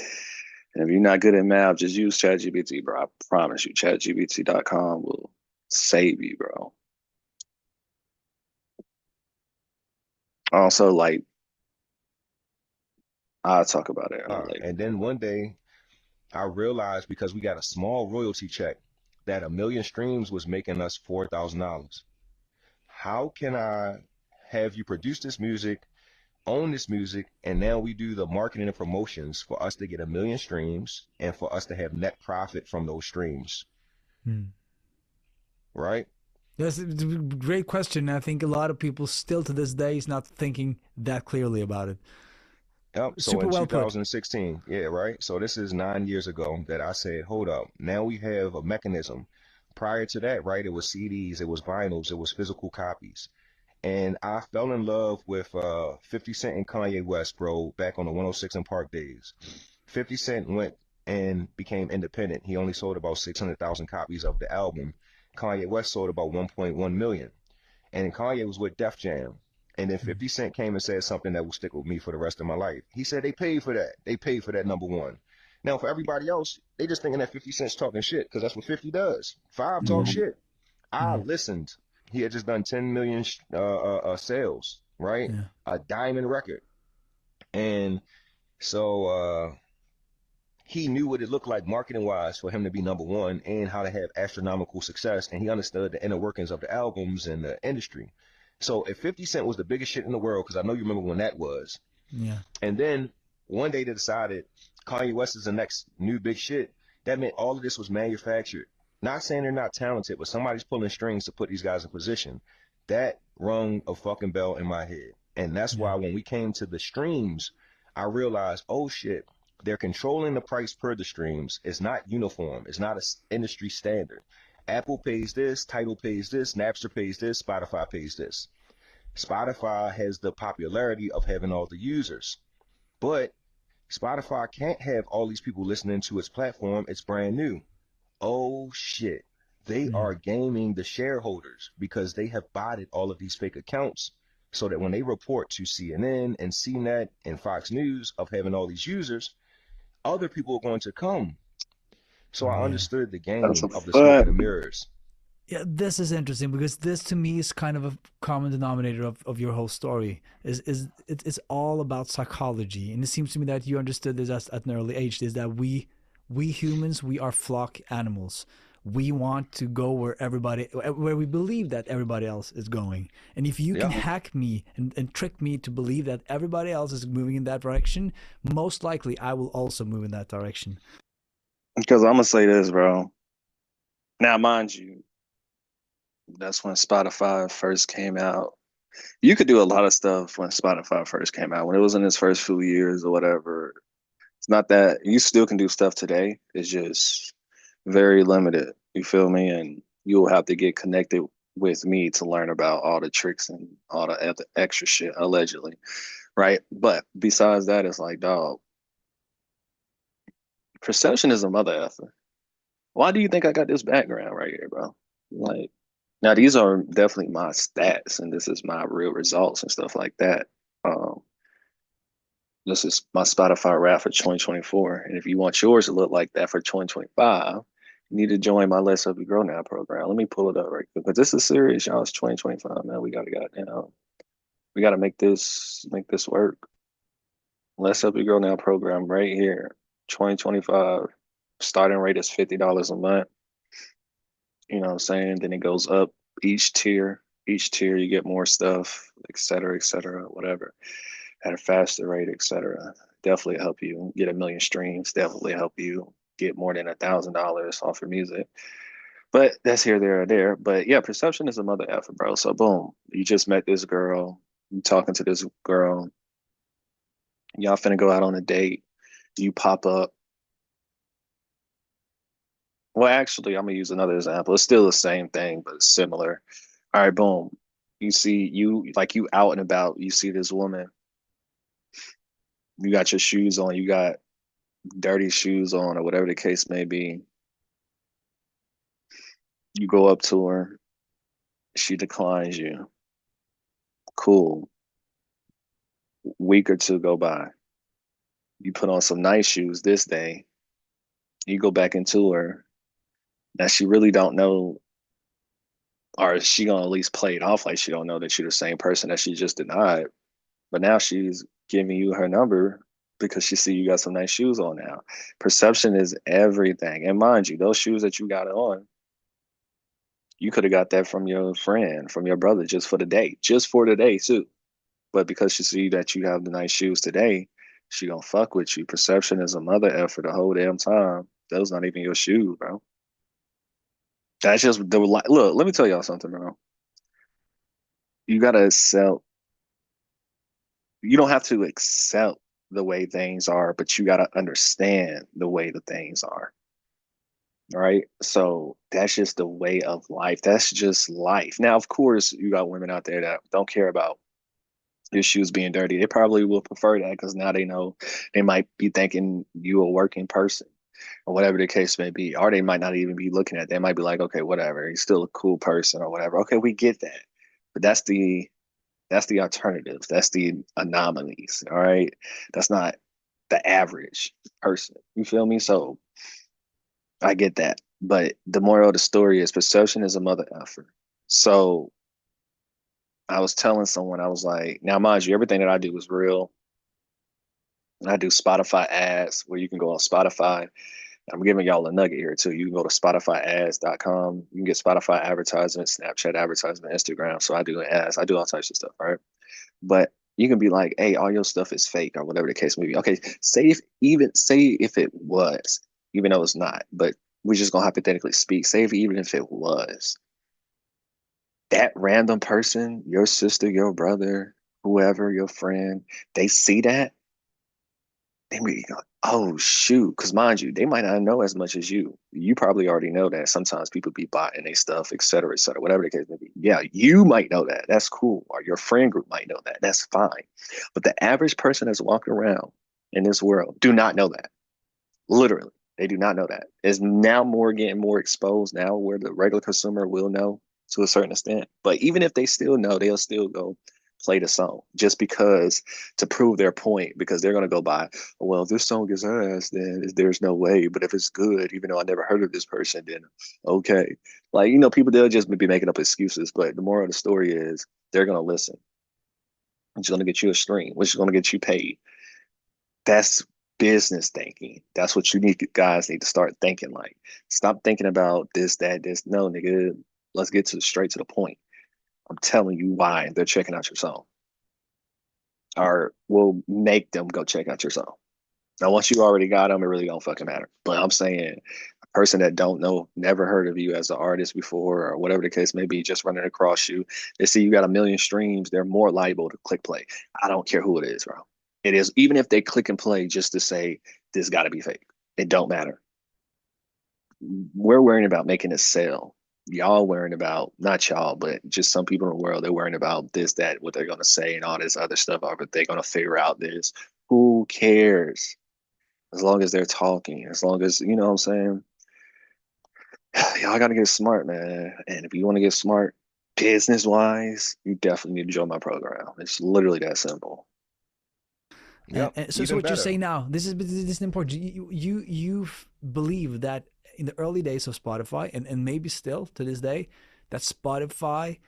and if you're not good at math, just use ChatGPT, bro. I promise you, ChatGPT.com will save you, bro. Also, like, I'll talk about it later. And then one day I realized because we got a small royalty check that 1,000,000 streams was making us $4,000. How can I have you produce this music, own this music, and now we do the marketing and promotions for us to get 1,000,000 streams and for us to have net profit from those streams? Right? That's a great question. I think a lot of people still to this day is not thinking that clearly about it. Yep. So Super in well 2016, yeah, right. So this is 9 years ago that I said, hold up, now we have a mechanism. Prior to that, right, it was CDs, it was vinyls, it was physical copies. And I fell in love with 50 Cent and Kanye West, bro, back on the 106 and Park days. 50 Cent went and became independent. He only sold about 600,000 copies of the album. Kanye West sold about 1.1 million. And Kanye was with Def Jam. And then 50 Cent came and said something that will stick with me for the rest of my life. He said they paid for that. They paid for that #1. Now, for everybody else, they just thinking that 50 Cent's talking shit because that's what 50 does. 5 talk shit. I listened. He had just done 10 million sales, right? Yeah. A diamond record. And so he knew what it looked like marketing wise for him to be #1 and how to have astronomical success. And he understood the inner workings of the albums and the industry. So if 50 Cent was the biggest shit in the world, because I know you remember when that was. Yeah. And then one day they decided Kanye West is the next new big shit. That meant all of this was manufactured. Not saying they're not talented, but somebody's pulling strings to put these guys in position. That rung a fucking bell in my head. And that's why when we came to the streams, I realized, oh shit, they're controlling the price per the streams. It's not uniform. It's not an industry standard. Apple pays this, Tidal pays this, Napster pays this, Spotify pays this. Spotify has the popularity of having all the users, but Spotify can't have all these people listening to its platform. It's brand new. Oh shit. They are gaming the shareholders because they have botted all of these fake accounts so that when they report to CNN and CNET and Fox News of having all these users, other people are going to come. So I understood the game of the smoke and the mirrors. Yeah, this is interesting because this to me is kind of a common denominator of your whole story. It's all about psychology, and it seems to me that you understood this at an early age. Is that we humans, we are flock animals. We want to go where we believe that everybody else is going. And if you can hack me and trick me to believe that everybody else is moving in that direction, most likely I will also move in that direction. Because I'm gonna say this, bro. Now, mind you, that's when Spotify first came out. You could do a lot of stuff when Spotify first came out, when it was in its first few years or whatever. It's not that you still can do stuff today. It's just very limited. You feel me? And you'll have to get connected with me to learn about all the tricks and all the extra shit, allegedly. Right. But besides that, it's like, dog, perception is a mother effer. Why do you think I got this background right here, bro? Like, now these are definitely my stats and this is my real results and stuff like that. Um, this is my Spotify rap for 2024. And if you want yours to look like that for 2025, you need to join my Let's Help You Grow Now program. Let me pull it up right quick. But this is serious, y'all. It's 2025, man. We gotta make this work. Let's Help You Grow Now program right here. 2025. Starting rate is $50 a month. You know what I'm saying? Then it goes up each tier. Each tier you get more stuff, et cetera, whatever, at a faster rate, et cetera. Definitely help you get 1 million streams. Definitely help you get more than $1,000 off your music. But that's here, there, or there. But yeah, perception is a mother effer, bro. So boom, you just met this girl. You talking to this girl. Y'all finna go out on a date. You pop up. Well, actually, I'm gonna use another example. It's still the same thing, but it's similar. All right, boom. You see you out and about, you see this woman, you got your shoes on, you got dirty shoes on, or whatever the case may be. You go up to her, she declines you. Cool. Week or two go by. You put on some nice shoes this day. You go back into her. Now she really don't know, or is she gonna at least play it off like she don't know that you're the same person that she just denied. But now she's giving you her number because she see you got some nice shoes on now. Perception is everything. And mind you, those shoes that you got on, you could have got that from your friend, from your brother, just for the day, just for the day too. But because she see that you have the nice shoes today, she gonna fuck with you. Perception is a mother effort the whole damn time. Those not even your shoes, bro. That's just the look. Let me tell y'all something, bro. You gotta accept. You don't have to accept the way things are, but you gotta understand the way the things are. Right. So that's just the way of life. That's just life. Now, of course, you got women out there that don't care about your shoes being dirty. They probably will prefer that because now they know they might be thinking you a working person or whatever the case may be. Or they might not even be looking at it. They might be like, okay, whatever. He's still a cool person or whatever. Okay, we get that. But that's the alternatives. That's the anomalies. All right. That's not the average person. You feel me? So I get that. But the moral of the story is perception is a mother effer. So I was telling someone, I was like, now mind you, everything that I do is real. I do Spotify ads where you can go on Spotify. I'm giving y'all a nugget here too. You can go to spotifyads.com. You can get Spotify advertisement, Snapchat advertisement, Instagram. So I do ads. I do all types of stuff, right? But you can be like, hey, all your stuff is fake or whatever the case may be. Okay, say if it was, even though it's not, but we're just gonna hypothetically speak. Say even if it was, that random person, your sister, your brother, whoever, your friend, they see that, they may go, oh shoot, because mind you, they might not know as much as you. You probably already know that sometimes people be buying their stuff, et cetera, whatever the case may be. Yeah, you might know that. That's cool. Or your friend group might know that. That's fine. But the average person that's walking around in this world do not know that. Literally, they do not know that. It's now more getting more exposed now where the regular consumer will know to a certain extent. But even if they still know, they'll still go play the song just because to prove their point, because they're going to go by, well, if this song is ass, then there's no way. But if it's good, even though I never heard of this person, then okay. Like, people, they'll just be making up excuses. But the moral of the story is they're going to listen. It's going to get you a stream, which is going to get you paid. That's business thinking. That's what guys need to start thinking like. Stop thinking about this, that, this. No, nigga, let's get straight to the point. I'm telling you why they're checking out your song. Or we'll make them go check out your song. Now, once you already got them, it really don't fucking matter. But I'm saying person that don't know, never heard of you as an artist before, or whatever the case may be, just running across you. They see you got 1 million streams, they're more liable to click play. I don't care who it is, bro. It is, even if they click and play just to say this got to be fake. It don't matter. We're worrying about making a sale. Y'all worrying about, not y'all, but just some people in the world, they're worrying about this, that, what they're going to say and all this other stuff. Or they're going to figure out this. Who cares? As long as they're talking, as long as, you know what I'm saying? Y'all got to get smart, man. And if you want to get smart business wise, you definitely need to join my program. It's literally that simple. Yep. So what you're saying now, this is important. You believe that in the early days of Spotify, and maybe still to this day, that Spotify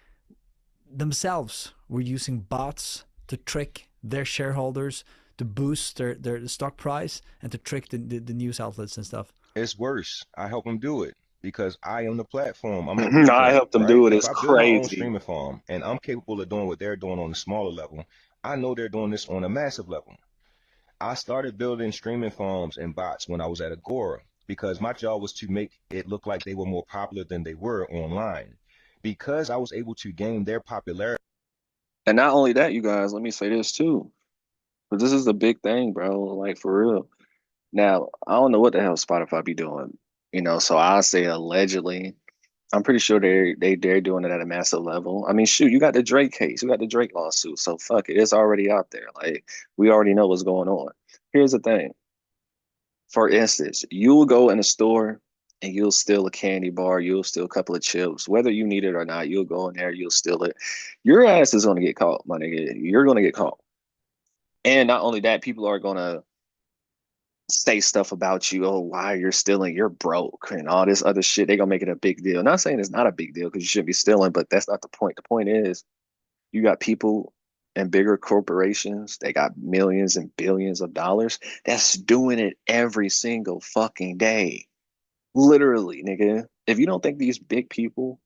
themselves were using bots to trick their shareholders, to boost their stock price, and to trick the news outlets and stuff. It's worse. I help them do it because I am the platform. I'm the I blueprint, helped them right? do it. If It's I build my own crazy. streaming farm and I'm capable of doing what they're doing on a smaller level, I know they're doing this on a massive level. I started building streaming farms and bots when I was at Agora because my job was to make it look like they were more popular than they were online. Because I was able to gain their popularity. And not only that, you guys, let me say this too. But this is a big thing, bro. Like for real. Now, I don't know what the hell Spotify be doing. So I say allegedly. I'm pretty sure they're doing it at a massive level. I mean, shoot, you got the Drake case, you got the Drake lawsuit, so fuck it, it's already out there. Like we already know what's going on. Here's the thing. For instance, you'll go in a store and you'll steal a candy bar, you'll steal a couple of chips, whether you need it or not. You'll go in there, you'll steal it. Your ass is gonna get caught, my nigga. You're gonna get caught. And not only that, people are gonna say stuff about you. Oh, why you're stealing? You're broke and all this other shit. They're gonna make it a big deal. Not saying it's not a big deal because you shouldn't be stealing, but that's not the point. The point is you got people and bigger corporations. They got millions and billions of dollars that's doing it every single fucking day. Literally, nigga. If you don't think these big people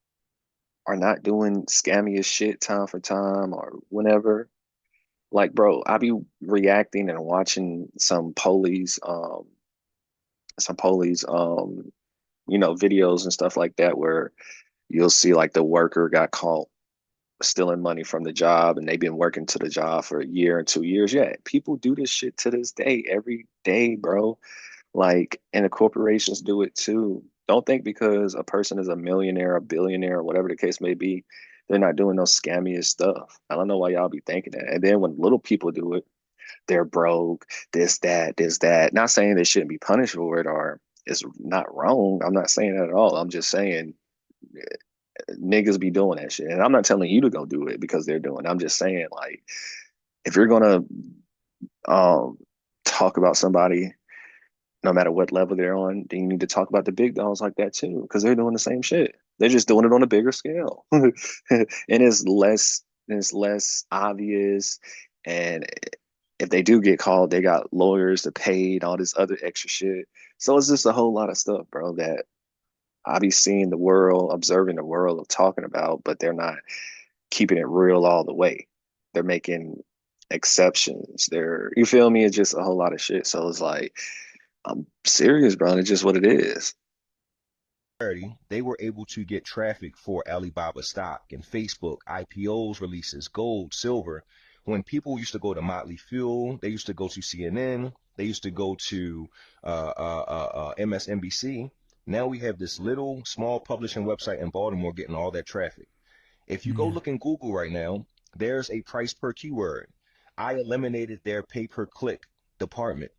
are not doing scammy as shit time for time or whenever, like, bro, I be reacting and watching some police videos and stuff like that where you'll see like the worker got caught stealing money from the job and they've been working to the job for a year and 2 years. Yeah, people do this shit to this day, every day, bro. Like, and the corporations do it too. Don't think because a person is a millionaire, a billionaire, or whatever the case may be, they're not doing no scammiest stuff. I don't know why y'all be thinking that. And then when little people do it, they're broke, this, that, this, that. Not saying they shouldn't be punished for it or it's not wrong. I'm not saying that at all. I'm just saying niggas be doing that shit. And I'm not telling you to go do it because they're doing it. I'm just saying, like, if you're gonna talk about somebody, no matter what level they're on, then you need to talk about the big dogs like that too, because they're doing the same shit. They're just doing it on a bigger scale. And it's less obvious. And if they do get called, they got lawyers to pay and all this other extra shit. So it's just a whole lot of stuff, bro, that I be seeing the world, observing the world of talking about, but they're not keeping it real all the way. They're making exceptions. You feel me? It's just a whole lot of shit. So it's like, I'm serious, bro. It's just what it is. They were able to get traffic for Alibaba stock and Facebook, IPOs, releases, gold, silver. When people used to go to Motley Fuel, they used to go to CNN, they used to go to MSNBC. Now we have this little small publishing website in Baltimore getting all that traffic. If you go look in Google right now, there's a price per keyword. I eliminated their pay per click department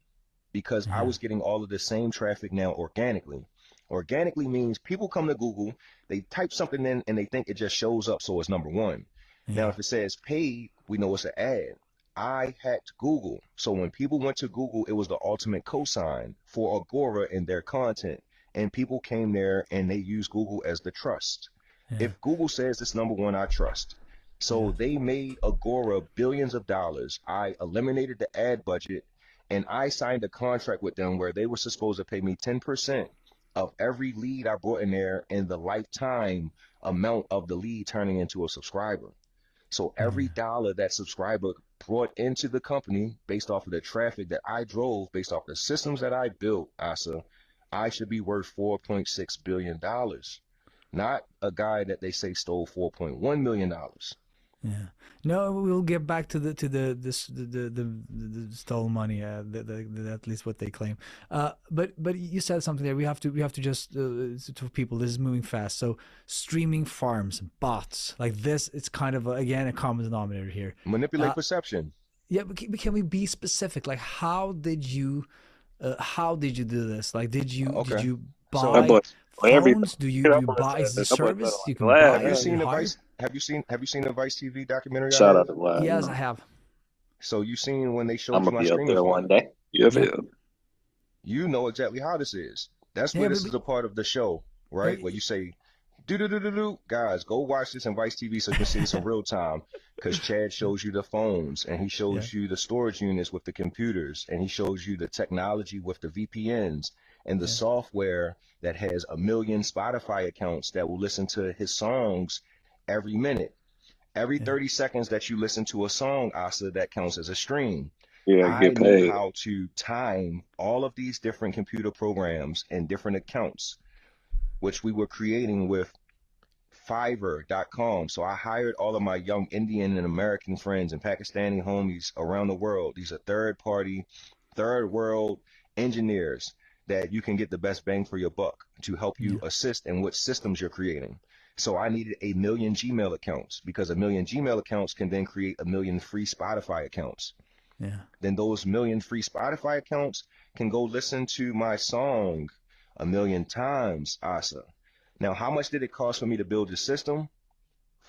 because I was getting all of the same traffic now organically. Organically means people come to Google, they type something in and they think it just shows up, so it's number one. Now, if it says paid, we know it's an ad. I hacked Google. So when people went to Google, it was the ultimate cosign for Agora and their content. And people came there and they used Google as the trust. If Google says it's number one, I trust. So they made Agora billions of dollars. I eliminated the ad budget and I signed a contract with them where they were supposed to pay me 10% of every lead I brought in there and the lifetime amount of the lead turning into a subscriber. So every dollar that subscriber brought into the company based off of the traffic that I drove, based off the systems that I built, Asa, I should be worth $4.6 billion, not a guy that they say stole $4.1 million. Yeah. No, we'll get back to the stolen money. At least what they claim. But you said something there. We have to just to people. This is moving fast. So streaming farms, bots like this. It's kind of again a common denominator here. Manipulate perception. Yeah, but can we be specific? Like, how did you do this? Like, did you Okay. That buy boy, everything. phones? Do you That do you boy buy? Is the said, that boy said, service you like, can glad, buy Have you it? man. You seen the hire? Vice? Have you seen the Vice TV documentary I Shout have? out to Vlad. You Yes, I know, have. So you seen when they I'm showed you gonna my be up streaming there one farm? day. You Yep. feel? You know exactly how this is. That's Yeah, where this is a part of the show, right? Where you say, do do do do do, guys, go watch this on Vice TV so you can see this in real time. Because Chad shows you the phones, and he yeah, shows you the storage units with the computers, and he shows you the technology with the VPNs and the yeah, software that has 1 million Spotify accounts that will listen to his songs every minute. Every yeah, 30 seconds that you listen to a song, Asa, that counts as a stream. Yeah, I get knew paid. how to time all of these different computer programs and different accounts, which we were creating with Fiverr.com. So I hired all of my young Indian and American friends and Pakistani homies around the world. These are third party, third world engineers that you can get the best bang for your buck to help yeah, you assist in what systems you're creating. So I needed 1 million Gmail accounts because 1 million Gmail accounts can then create 1 million free Spotify accounts. yeah, Then those 1 million free Spotify accounts can go listen to my song 1 million times, Asa. Now, how much did it cost for me to build the system?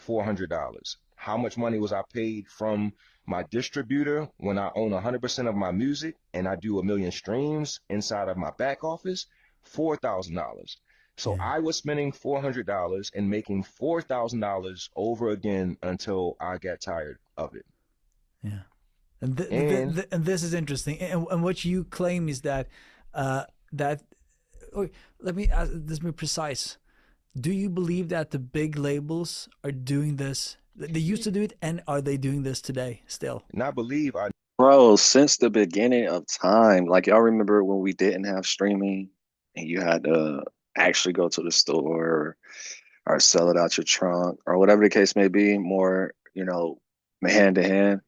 $400. How much money was I paid from my distributor when I own 100% of my music and I do 1 million streams inside of my back office? $4,000. So yeah, I was spending $400 and making $4,000 over again until I got tired of it. yeah. And And and this is interesting. And what you claim is that that. Oh, let me ask, this be precise. Do you believe that the big labels are doing this? They used to do it, and are they doing this today still? I believe I Bro, since the beginning of time, like y'all remember when we didn't have streaming and you had to actually go to the store or sell it out your trunk or whatever the case may be, more, hand to hand.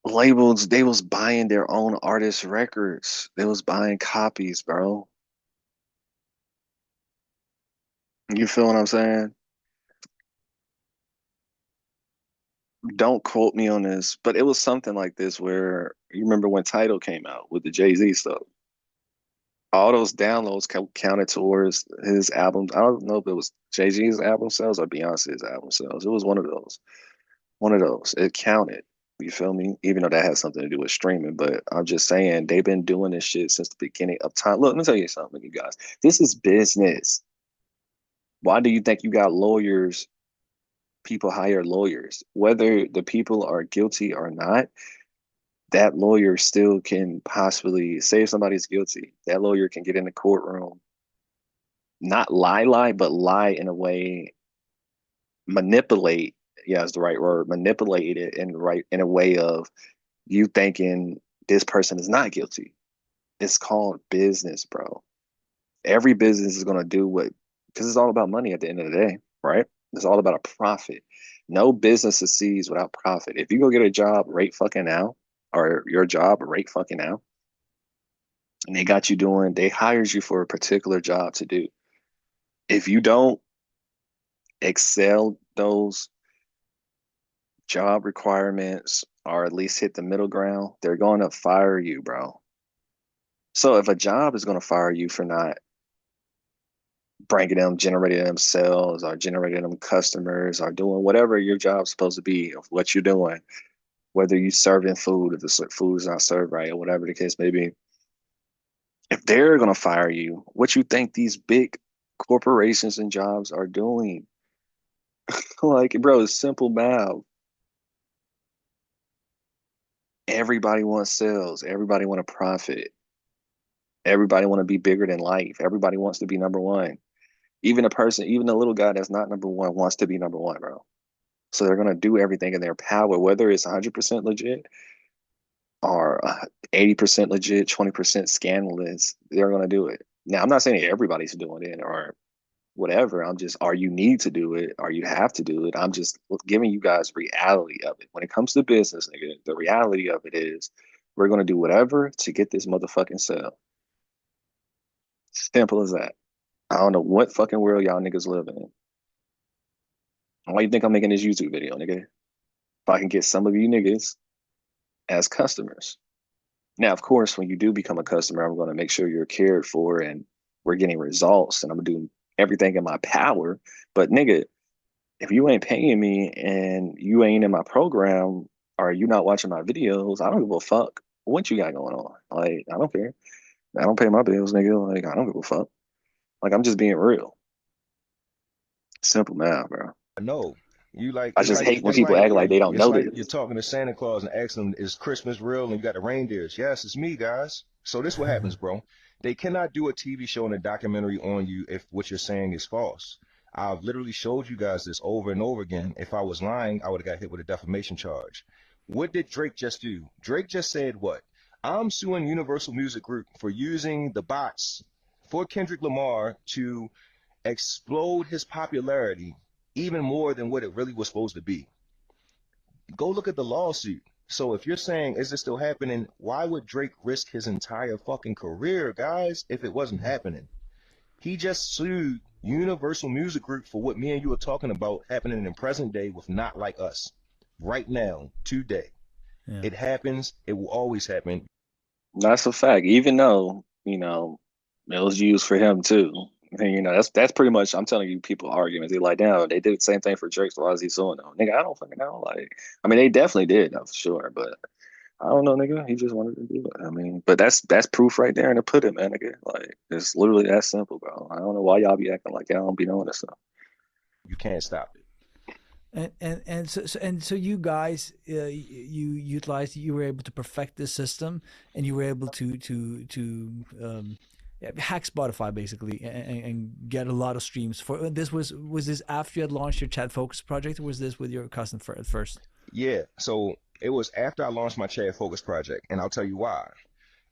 Labels, they was buying their own artist records. They was buying copies, bro. You feel what I'm saying? Don't quote me on this, but it was something like this where you remember when Tidal came out with the Jay-Z stuff. All those downloads counted towards his albums. I don't know if it was Jay-Z's album sales or Beyonce's album sales. It was one of those. One of those. It counted. You feel me? Even though that has something to do with streaming, but I'm just saying they've been doing this shit since the beginning of time. Look, let me tell you something, you guys. This is business. Why do you think you got lawyers? People hire lawyers, whether the people are guilty or not. That lawyer still can possibly say if somebody's guilty. That lawyer can get in the courtroom, not lie, but lie in a way, manipulate. Yeah, is the right word. Manipulate it in a way of you thinking this person is not guilty. It's called business, bro. Every business is gonna do what, because it's all about money at the end of the day, right? It's all about a profit. No business succeeds without profit. If you go get a job right fucking now, or your job right fucking now, and they hires you for a particular job to do. If you don't excel those job requirements or at least hit the middle ground, they're going to fire you, bro. So if a job is going to fire you for not generating them sales or generating them customers or doing whatever your job's supposed to be of what you're doing, whether you serving food, if the food is not served right or whatever the case may be, if they're going to fire you, what you think these big corporations and jobs are doing? Like, bro, it's simple math. Everybody wants sales. Everybody want to profit. Everybody want to be bigger than life. Everybody wants to be number one. Even a little guy that's not number one wants to be number one, bro. So they're going to do everything in their power, whether it's 100% legit or 80% legit, 20% scandalous, they're going to do it. Now, I'm not saying everybody's doing it or whatever. I'm just, or you need to do it or you have to do it. I'm just giving you guys reality of it. When it comes to business, nigga, the reality of it is we're going to do whatever to get this motherfucking sale. Simple as that. I don't know what fucking world y'all niggas live in. Why you think I'm making this YouTube video, nigga? If I can get some of you niggas as customers. Now, of course, when you do become a customer, I'm going to make sure you're cared for and we're getting results and I'm going to do everything in my power. But nigga, if you ain't paying me and you ain't in my program or you not watching my videos, I don't give a fuck what you got going on. Like, I don't care. I don't pay my bills, nigga. Like, I don't give a fuck. Like, I'm just being real. Simple math, bro. No, you like I it's just like hate when it's people like act like they don't it's know like you're this. talking to Santa Claus and asking him, is Christmas real? And you got the reindeers. Yes, it's me, guys. So this what happens, bro. They cannot do a TV show and a documentary on you if what you're saying is false. I've literally showed you guys this over and over again. If I was lying, I would have got hit with a defamation charge. What did Drake just do? Drake just said what? I'm suing Universal Music Group for using the bots for Kendrick Lamar to explode his popularity even more than what it really was supposed to be. Go look at the lawsuit. So if you're saying, is this still happening? Why would Drake risk his entire fucking career, guys, if it wasn't happening? He just sued Universal Music Group for what me and you are talking about happening in present day with Not Like Us. Right now, today. Yeah. It happens. It will always happen. That's a fact. Even though, you know, it was used for him too. And, you know, that's pretty much, I'm telling you, people arguments. They're like, damn, they did the same thing for Drake, so why is he suing them? Nigga, I don't fucking know. Like, I mean, they definitely did, no, for sure, but I don't know, nigga. He just wanted to do it. I mean, but that's proof right there in the pudding, man, nigga. Like, it's literally that simple, bro. I don't know why y'all be acting like y'all don't be knowing this stuff. You can't stop it. So you guys, you utilized, you were able to perfect this system, and you were able to hack Spotify basically, and get a lot of streams. For this was this after you had launched your Chat Focus project, or was this with your cousin at first? Yeah, so it was after I launched my Chat Focus project, and I'll tell you why.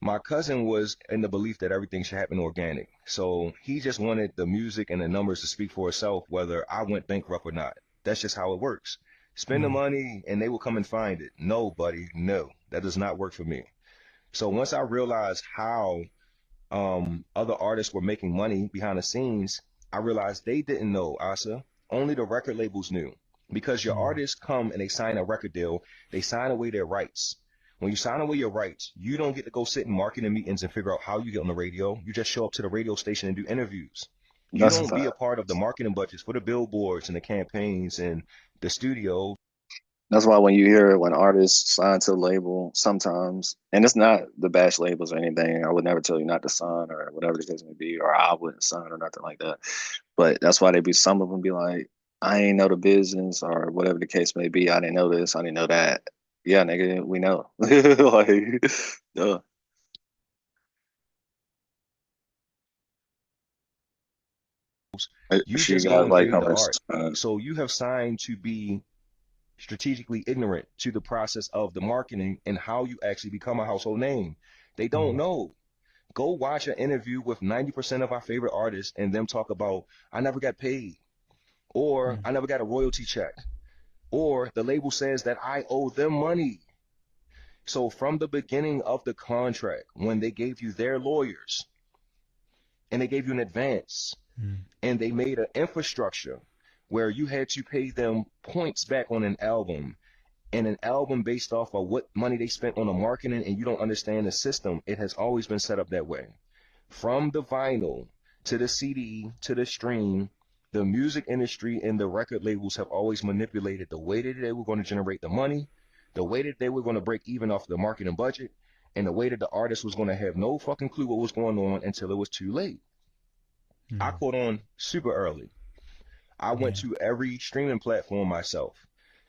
My cousin was in the belief that everything should happen organic, so he just wanted the music and the numbers to speak for itself, whether I went bankrupt or not. That's just how it works. Spend the money and they will come and find it. No, buddy, no, that does not work for me. So once I realized how other artists were making money behind the scenes, I realized they didn't know, Asa. Only the record labels knew. Because your artists come and they sign a record deal, they sign away their rights. When you sign away your rights, you don't get to go sit in marketing meetings and figure out how you get on the radio. You just show up to the radio station and do interviews. You don't be a part of the marketing budgets for the billboards and the campaigns and the studio. That's why when you hear when artists sign to a label, sometimes, and it's not the bash labels or anything, I would never tell you not to sign or whatever the case may be, or I wouldn't sign or nothing like that. But that's why some of them be like, I ain't know the business or whatever the case may be. I didn't know this. I didn't know that. Yeah, nigga, we know. Like, duh. You just go and create the art. So you have signed to be strategically ignorant to the process of the marketing and how you actually become a household name. They don't know. Go watch an interview with 90% of our favorite artists and them talk about, I never got paid, or I never got a royalty check, or the label says that I owe them money. So from the beginning of the contract, when they gave you their lawyers and they gave you an advance and they made an infrastructure where you had to pay them points back on an album, and an album based off of what money they spent on the marketing, and you don't understand the system, it has always been set up that way. From the vinyl to the CD to the stream, the music industry and the record labels have always manipulated the way that they were going to generate the money, the way that they were going to break even off the marketing budget, and the way that the artist was going to have no fucking clue what was going on until it was too late. I caught on super early. I went to every streaming platform myself.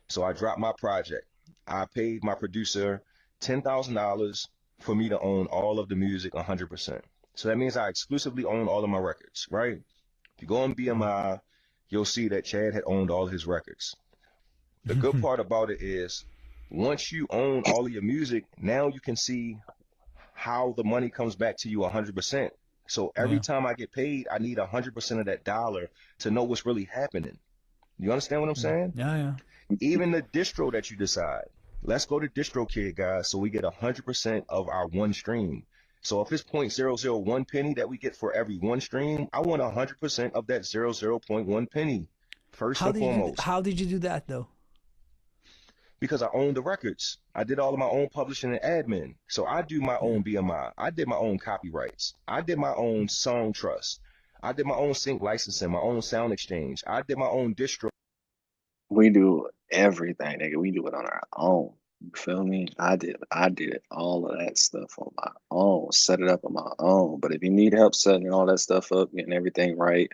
So I dropped my project. I paid my producer $10,000 for me to own all of the music 100%. So that means I exclusively own all of my records, right? If you go on BMI, you'll see that Chad had owned all his records. The good part about it is once you own all of your music, now you can see how the money comes back to you 100%. So every time I get paid, I need 100% of that dollar to know what's really happening. You understand what I'm saying? Yeah. Even the distro that you decide. Let's go to DistroKid, guys, so we get 100% of our one stream. So if it's 0.001 penny that we get for every one stream, I want 100% of that 0.01 penny, first and foremost. How did you do that, though? Because I own the records. I did all of my own publishing and admin. So I do my own BMI. I did my own copyrights. I did my own song trust. I did my own sync licensing, my own sound exchange. I did my own distro. We do everything, nigga. We do it on our own. You feel me? I did all of that stuff on my own, set it up on my own. But if you need help setting all that stuff up, getting everything right,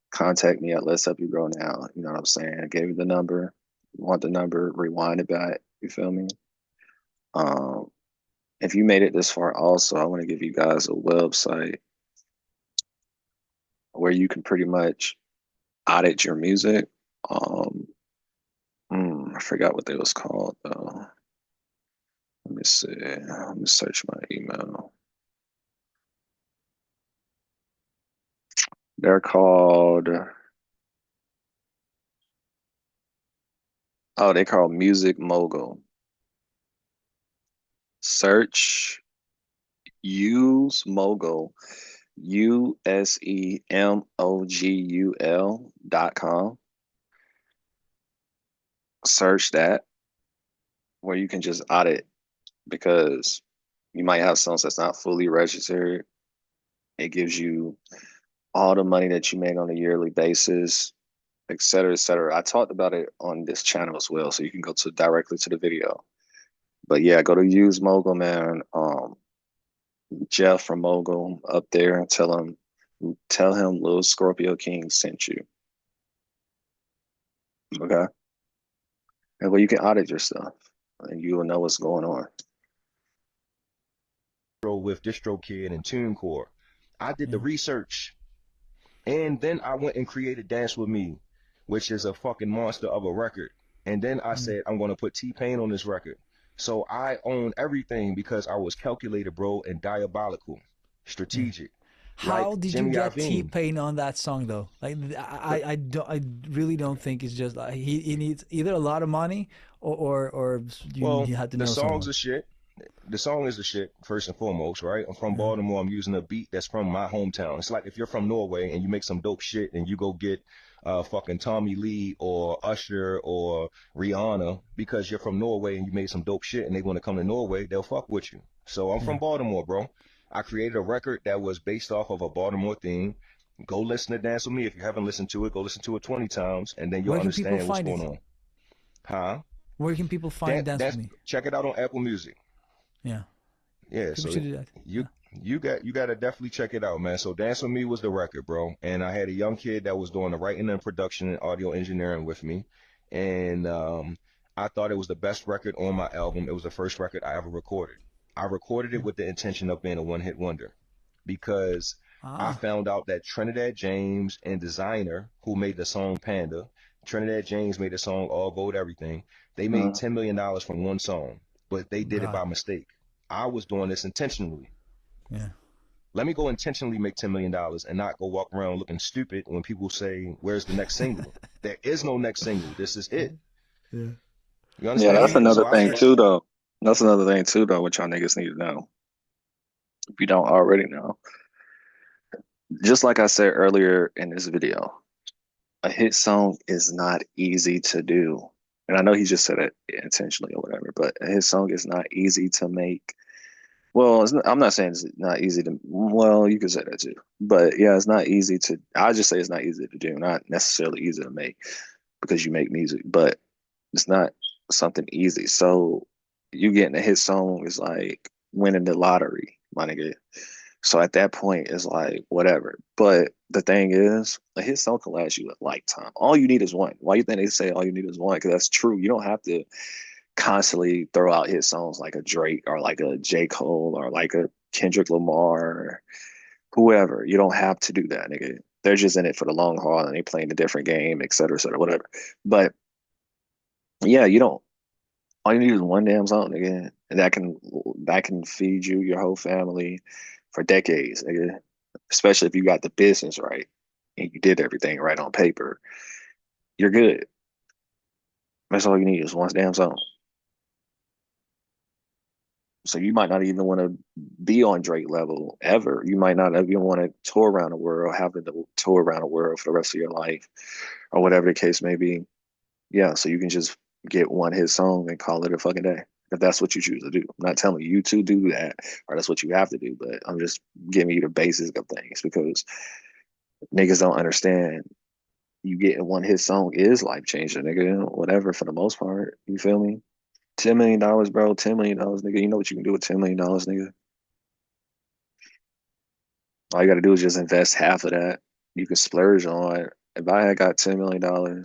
contact me at Let's Help You Grow Now. You know what I'm saying? I gave you the number. You want the number, rewind it back. You feel me? If you made it this far also, I want to give you guys a website where you can pretty much audit your music. I forgot what they was called though. Let me see. Let me search my email. They're called, they call Music Mogul. Search Use Mogul, USEMOGUL.com. Search that where you can just audit, because you might have songs that's not fully registered. It gives you all the money that you make on a yearly basis, et cetera, et cetera. I talked about it on this channel as well, so you can go directly to the video. But yeah, go to Use Mogul, man. Jeff from Mogul up there, and tell him Lil Scorpio King sent you. Okay. And well, you can audit your stuff and you will know what's going on. With DistroKid and TuneCore. I did the research. And then I went and created Dance With Me, which is a fucking monster of a record. And then I said, I'm going to put T-Pain on this record. So I own everything because I was calculated, bro, and diabolical, strategic. How like did Jimmy you get Iovine. T-Pain on that song though? Like I really don't think it's just like he needs either a lot of money or you had to know the songs someone. are shit. The song is the shit, first and foremost, right? I'm from Baltimore. I'm using a beat that's from my hometown. It's like if you're from Norway and you make some dope shit and you go get fucking Tommy Lee or Usher or Rihanna because you're from Norway and you made some dope shit and they want to come to Norway, they'll fuck with you. So I'm from Baltimore, bro. I created a record that was based off of a Baltimore theme. Go listen to Dance With Me. If you haven't listened to it, go listen to it 20 times and then you'll understand what's going on. Huh? Where can people find Dance With Me? Check it out on Apple Music. Yeah. Yeah, people so should do that. you got to definitely check it out, man. So Dance With Me was the record, bro. And I had a young kid that was doing the writing and production and audio engineering with me. And I thought it was the best record on my album. It was the first record I ever recorded. I recorded it with the intention of being a one-hit wonder because I found out that Trinidad James and Designer, who made the song Panda, Trinidad James made the song All Gold Everything. They made $10 million from one song, but they did it by mistake. I was doing this intentionally. Yeah. Let me go intentionally make $10 million and not go walk around looking stupid when people say, where's the next single? There is no next single. This is it. Yeah. You understand? Yeah, that's another thing too, though. That's another thing too, though, what y'all niggas need to know. If you don't already know. Just like I said earlier in this video, a hit song is not easy to do. And I know he just said it intentionally or whatever, but a hit song is not easy to make. Well, I'm not saying it's not easy to, well, you could say that too. But yeah, it's not easy to, I just say it's not easy to do, not necessarily easy to make because you make music, but it's not something easy. So you getting a hit song is like winning the lottery, my nigga. So at that point, it's like, whatever. But the thing is, a hit song can last you a lifetime. All you need is one. Why you think they say all you need is one? Because that's true. You don't have to constantly throw out hit songs like a Drake or like a J. Cole or like a Kendrick Lamar or whoever. You don't have to do that, nigga. They're just in it for the long haul and they playing a different game, et cetera, whatever. But yeah, you don't All you need is one damn song, nigga, and that can feed you, your whole family, for decades, nigga. Especially if you got the business right and you did everything right on paper, you're good. That's all you need is one damn song. So you might not even want to be on Drake level ever. You might not even want to tour around the world, have to tour around the world for the rest of your life, or whatever the case may be. Yeah, so you can just get one hit song and call it a fucking day. If that's what you choose to do. I'm not telling you to do that or that's what you have to do, but I'm just giving you the basics of things because niggas don't understand. You getting one hit song is life changing, nigga. Whatever for the most part. You feel me? $10 million, bro. $10 million, nigga. You know what you can do with $10 million, nigga. All you got to do is just invest half of that. You can splurge on. If I had got $10 million,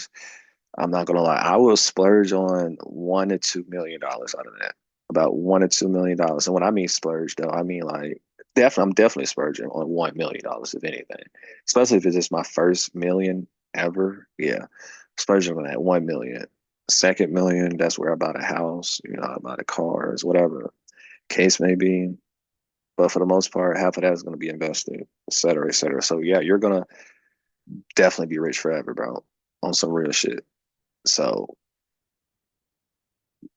I'm not gonna lie, I will splurge on $1 to $2 million out of that. About $1 to $2 million. And when I mean splurge, though, I mean like definitely, I'm definitely splurging on $1 million if anything. Especially if it's just my first million ever. Yeah, splurging on that 1 million. Second million, that's where I bought a house. I bought a cars, whatever case may be. But for the most part, half of that is going to be invested, et cetera, et cetera. So yeah, you're gonna definitely be rich forever, bro, on some real shit. So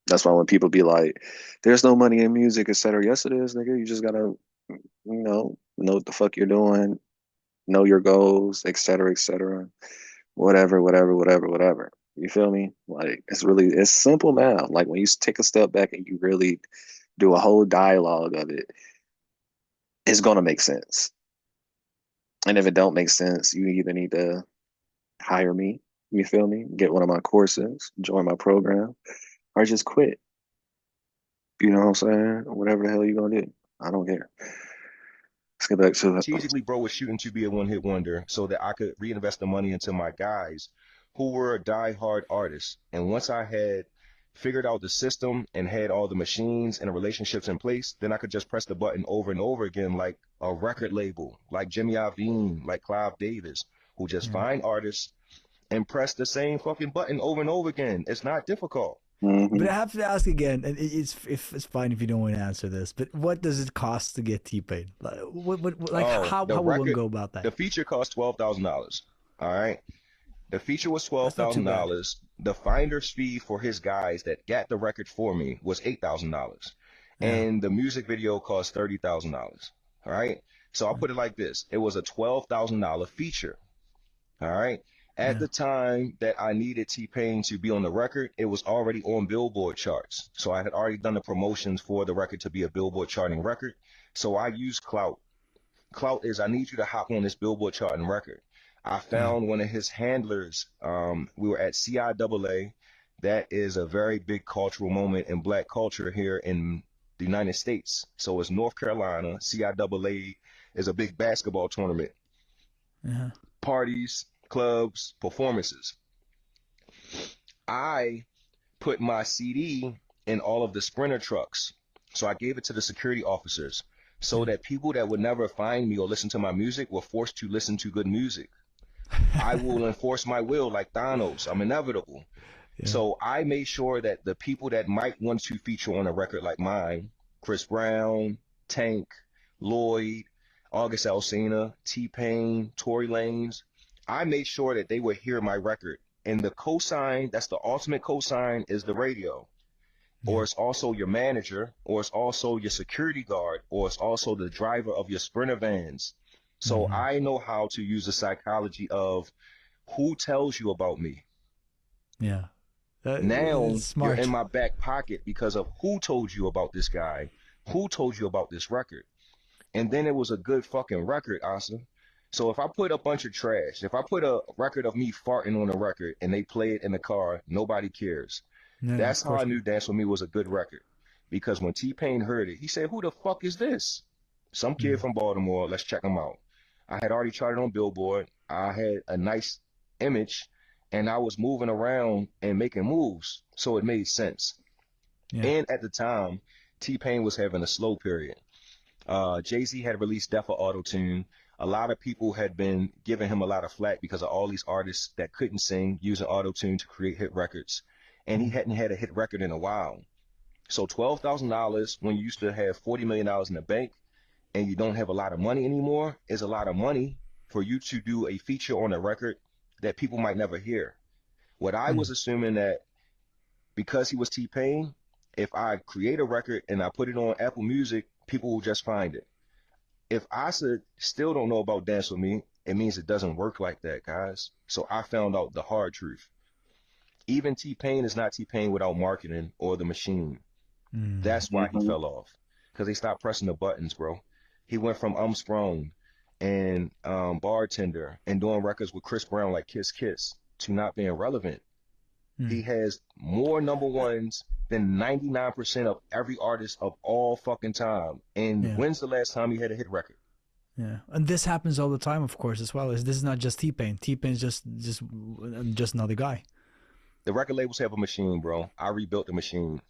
that's why when people be like, "There's no money in music, et cetera," yes, it is, nigga. You just gotta, know what the fuck you're doing, know your goals, et cetera, et cetera. Whatever, whatever, whatever, whatever. You feel me? Like it's simple math. Like when you take a step back and you really do a whole dialogue of it, it's gonna make sense. And if it don't make sense, you either need to hire me. You feel me? Get one of my courses, join my program, or just quit. You know what I'm saying? Whatever the hell you gonna do. I don't care. Let's get back to it. Strategically, bro, was shooting to be a one hit wonder so that I could reinvest the money into my guys who were die-hard artists. And once I had figured out the system and had all the machines and the relationships in place, then I could just press the button over and over again like a record label, like Jimmy Iovine, like Clive Davis, who just find artists and press the same fucking button over and over again. It's not difficult. But I have to ask again, and it's fine if you don't want to answer this, but what does it cost to get T-Pain? How will one go about that? The feature cost $12,000. All right. The feature was $12,000. The finder's fee for his guys that got the record for me was $8,000. And the music video cost $30,000. All right. So I'll put it like this. It was a $12,000 feature. All right. At the time that I needed T-Pain to be on the record, it was already on Billboard charts. So I had already done the promotions for the record to be a Billboard charting record. So I used Clout. Clout is, I need you to hop on this Billboard charting record. I found one of his handlers. We were at CIAA. That is a very big cultural moment in black culture here in the United States. So it's North Carolina. CIAA is a big basketball tournament. Parties, clubs, performances. I put my CD in all of the Sprinter trucks. So I gave it to the security officers so that people that would never find me or listen to my music were forced to listen to good music. I will enforce my will like Thanos. I'm inevitable. So I made sure that the people that might want to feature on a record like mine, Chris Brown, Tank, Lloyd, August Alsina, T-Pain, Tory Lanez, I made sure that they would hear my record. And the cosign, that's the ultimate cosign, is the radio. Or it's also your manager, or it's also your security guard, or it's also the driver of your Sprinter vans. So I know how to use the psychology of who tells you about me. Now you're in my back pocket because of who told you about this guy, who told you about this record. And then it was a good fucking record, Asa. So if I put a bunch of trash, if I put a record of me farting on a record and they play it in the car, nobody cares. That's how I knew Dance With Me was a good record. Because when T-Pain heard it, he said, "Who the fuck is this?" Some kid from Baltimore, let's check him out. I had already charted on Billboard. I had a nice image, and I was moving around and making moves, so it made sense. And at the time, T-Pain was having a slow period. Jay-Z had released Death of Auto-Tune. A lot of people had been giving him a lot of flack because of all these artists that couldn't sing using auto-tune to create hit records. And he hadn't had a hit record in a while. So $12,000 when you used to have $40 million in the bank and you don't have a lot of money anymore is a lot of money for you to do a feature on a record that people might never hear. What I was assuming that because he was T-Pain, if I create a record and I put it on Apple Music, people will just find it. If I still don't know about Dance With Me, it means it doesn't work like that, guys. So I found out the hard truth. Even T-Pain is not T-Pain without marketing or the machine. That's why he fell off. Because they stopped pressing the buttons, bro. He went from Sprung and Bartender and doing records with Chris Brown like Kiss Kiss to not being relevant. He has more number ones than 99% of every artist of all fucking time. And when's the last time he had a hit record? Yeah, and this happens all the time, of course, as well. This is not just T-Pain. T-Pain's just another guy. The record labels have a machine, bro. I rebuilt the machine.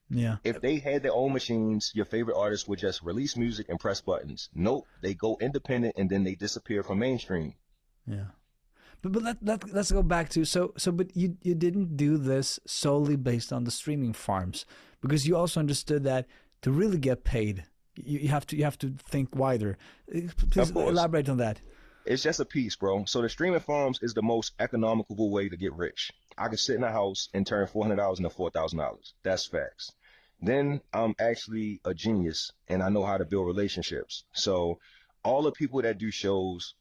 Yeah. If they had their own machines, your favorite artists would just release music and press buttons. Nope, they go independent and then they disappear from mainstream. Yeah. But let's go back to but you didn't do this solely based on the streaming farms, because you also understood that to really get paid, you have to think wider. Please elaborate on that. It's just a piece, bro. So the streaming farms is the most economical way to get rich. I could sit in a house and turn $400 into $4,000. That's facts. Then I'm actually a genius and I know how to build relationships. So all the people that do shows,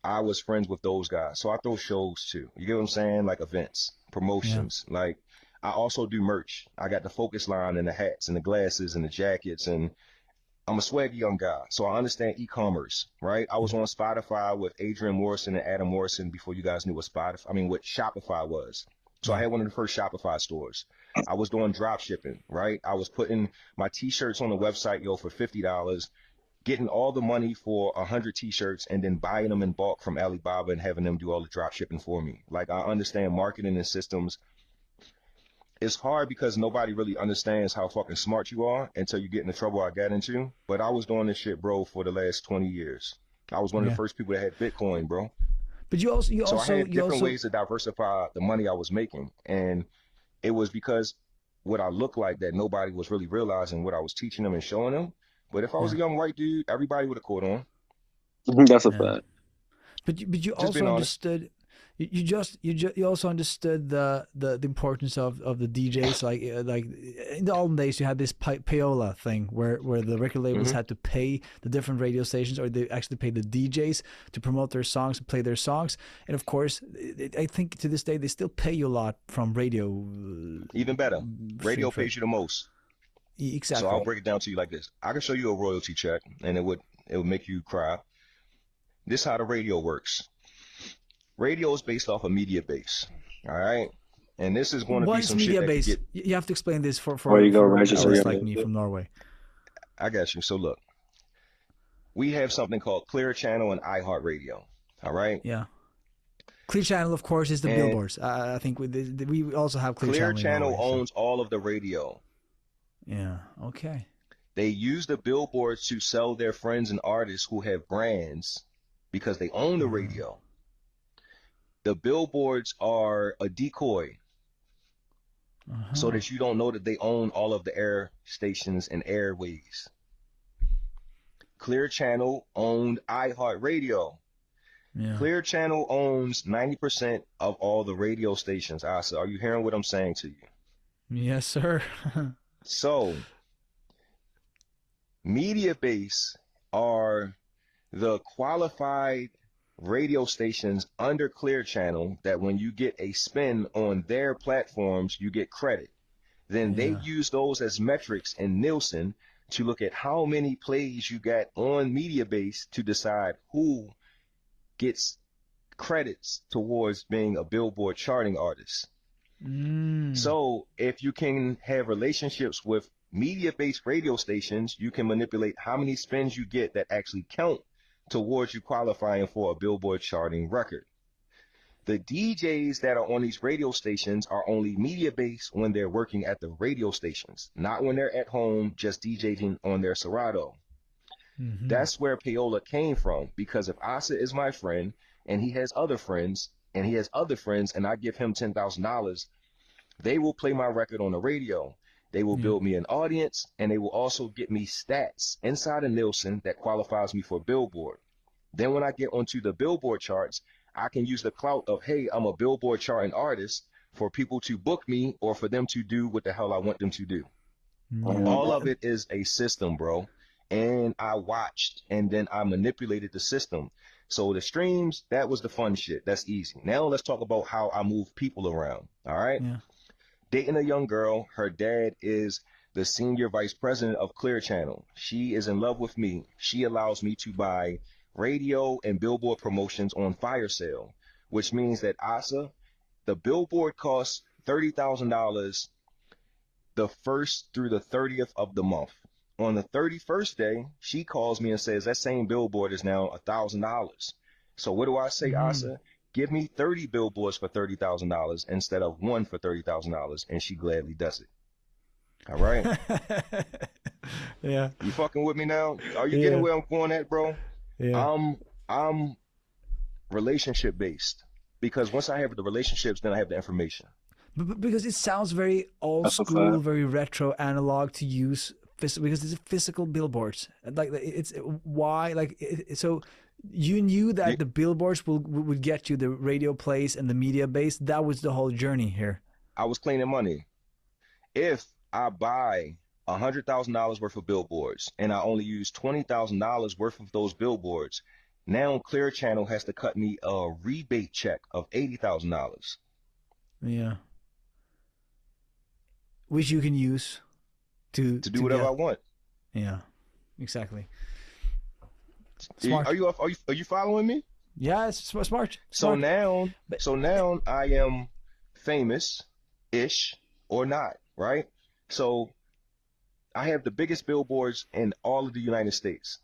I was friends with those guys. So I throw shows too. You get what I'm saying? Like events, promotions. Yeah. Like I also do merch. I got the Focus line and the hats and the glasses and the jackets, and I'm a swaggy young guy. So I understand e-commerce, right? I was on Spotify with Adrian Morrison and Adam Morrison before you guys knew what what Shopify was. So I had one of the first Shopify stores. I was doing drop shipping, right? I was putting my t-shirts on the website, for $50, getting all the money for 100 t-shirts and then buying them in bulk from Alibaba and having them do all the drop shipping for me. Like, I understand marketing and systems. It's hard because nobody really understands how fucking smart you are until you get in the trouble I got into. But I was doing this shit, bro, for the last 20 years. I was one of the first people that had Bitcoin, bro. But you also I had different ways to diversify the money I was making. And it was because what I looked like that nobody was really realizing what I was teaching them and showing them. But if I was a young white dude, everybody would have caught on. That's a fact. But you also understood. You also understood the importance of the DJs. Like in the olden days, you had this payola thing where the record labels had to pay the different radio stations, or they actually paid the DJs to promote their songs and play their songs. And of course, I think to this day they still pay you a lot from radio. Even better, radio pays you the most. Exactly. So I'll break it down to you like this. I can show you a royalty check, and it would make you cry. This is how the radio works. Radio is based off a media base, all right? And this is going to be some shit that base? You have to explain this for register like me from Norway. I got you. So look, we have something called Clear Channel and iHeartRadio, all right? Yeah. Clear Channel, of course, is the billboards. I think we also have Clear Channel. Clear Channel owns all of the radio. Yeah, okay. They use the billboards to sell their friends and artists who have brands because they own the radio. The billboards are a decoy so that you don't know that they own all of the air stations and airways. Clear Channel owned iHeartRadio. Yeah. Clear Channel owns 90% of all the radio stations. Asa, are you hearing what I'm saying to you? Yes, sir. So, media base are the qualified radio stations under Clear Channel that when you get a spin on their platforms, you get credit. Then they use those as metrics in Nielsen to look at how many plays you got on media base to decide who gets credits towards being a Billboard charting artist. So if you can have relationships with media-based radio stations, you can manipulate how many spins you get that actually count towards you qualifying for a Billboard charting record. The DJs that are on these radio stations are only media-based when they're working at the radio stations, not when they're at home just DJing on their Serato. That's where payola came from, because if Asa is my friend and he has other friends and he has other friends and I give him $10,000, they will play my record on the radio. They will build me an audience, and they will also get me stats inside of Nielsen that qualifies me for Billboard. Then when I get onto the Billboard charts, I can use the clout of, hey, I'm a Billboard charting artist, for people to book me or for them to do what the hell I want them to do. All of it is a system, bro. And I watched, and then I manipulated the system. So the streams, that was the fun shit. That's easy. Now let's talk about how I move people around. All right. Yeah. Dating a young girl. Her dad is the senior vice president of Clear Channel. She is in love with me. She allows me to buy radio and billboard promotions on fire sale, which means that Asa, the billboard costs $30,000 the 1st through the 30th of the month. On the 31st day, she calls me and says that same billboard is now $1,000. So what do I say, Asa? Give me 30 billboards for $30,000 instead of one for $30,000, and she gladly does it. All right. Yeah. You fucking with me now? Are you getting where I'm going at, bro? Yeah. I'm relationship based, because once I have the relationships, then I have the information. Because it sounds very old school, very retro, analog to use, because it's physical billboards. Like it's why, like so. You knew that the billboards would get you the radio plays and the media base. That was the whole journey here. I was cleaning money. If I buy $100,000 worth of billboards and I only use $20,000 worth of those billboards, now Clear Channel has to cut me a rebate check of $80,000. Yeah. Which you can use to do whatever I want. Yeah, exactly. Smart. Are you following me? Yeah, it's smart. So now I am famous-ish or not, right? So I have the biggest billboards in all of the United States.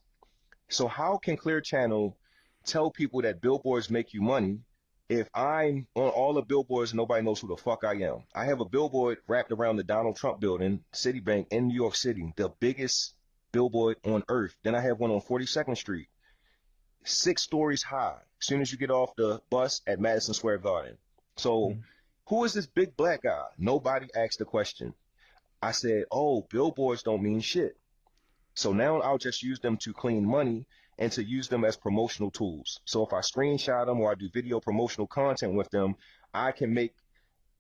So how can Clear Channel tell people that billboards make you money if I'm on all the billboards and nobody knows who the fuck I am? I have a billboard wrapped around the Donald Trump building, Citibank in New York City, the biggest billboard on earth. Then I have one on 42nd Street, 6 stories high, as soon as you get off the bus at Madison Square Garden. So who is this big black guy? Nobody asked the question. I said, oh, billboards don't mean shit. So now I'll just use them to clean money and to use them as promotional tools. So if I screenshot them or I do video promotional content with them, I can make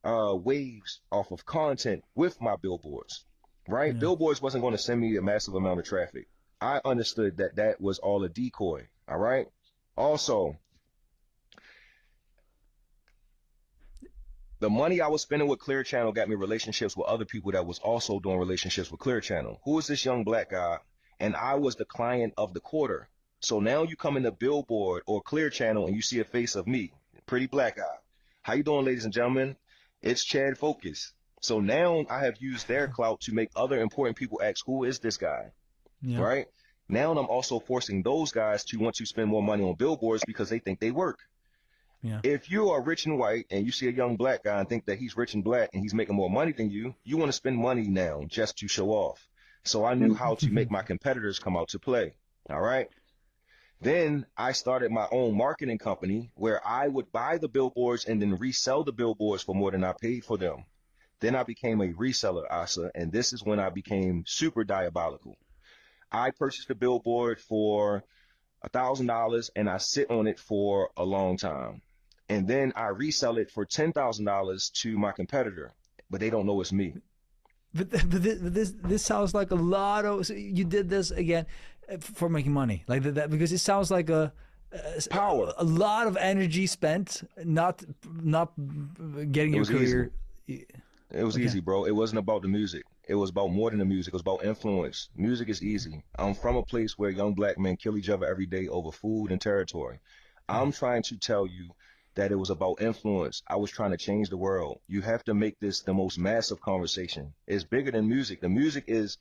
waves off of content with my billboards. Right? Yeah. Billboards wasn't going to send me a massive amount of traffic. I understood that that was all a decoy. All right. Also, the money I was spending with Clear Channel got me relationships with other people that was also doing relationships with Clear Channel. Who is this young black guy? And I was the client of the quarter. So now you come in the Billboard or Clear Channel and you see a face of me, pretty black guy. How you doing, ladies and gentlemen? It's Chad Focus. So now I have used their clout to make other important people ask, who is this guy? Yeah. Right? Now I'm also forcing those guys to want to spend more money on billboards because they think they work. Yeah. If you are rich and white and you see a young black guy and think that he's rich and black and he's making more money than you, you want to spend money now just to show off. So I knew how to make my competitors come out to play. All right. Then I started my own marketing company where I would buy the billboards and then resell the billboards for more than I paid for them. Then I became a reseller, Asa, and this is when I became super diabolical. I purchased a billboard for $1,000 and I sit on it for a long time. And then I resell it for $10,000 to my competitor, but they don't know it's me. But this sounds like a lot of, so you did this again for making money, like that, because it sounds like a lot of energy spent, not getting your career. It was easy, bro. It wasn't about the music. It was about more than the music. It was about influence. Music is easy. I'm from a place where young black men kill each other every day over food and territory. I'm trying to tell you that it was about influence. I was trying to change the world. You have to make this the most massive conversation. It's bigger than music. The music is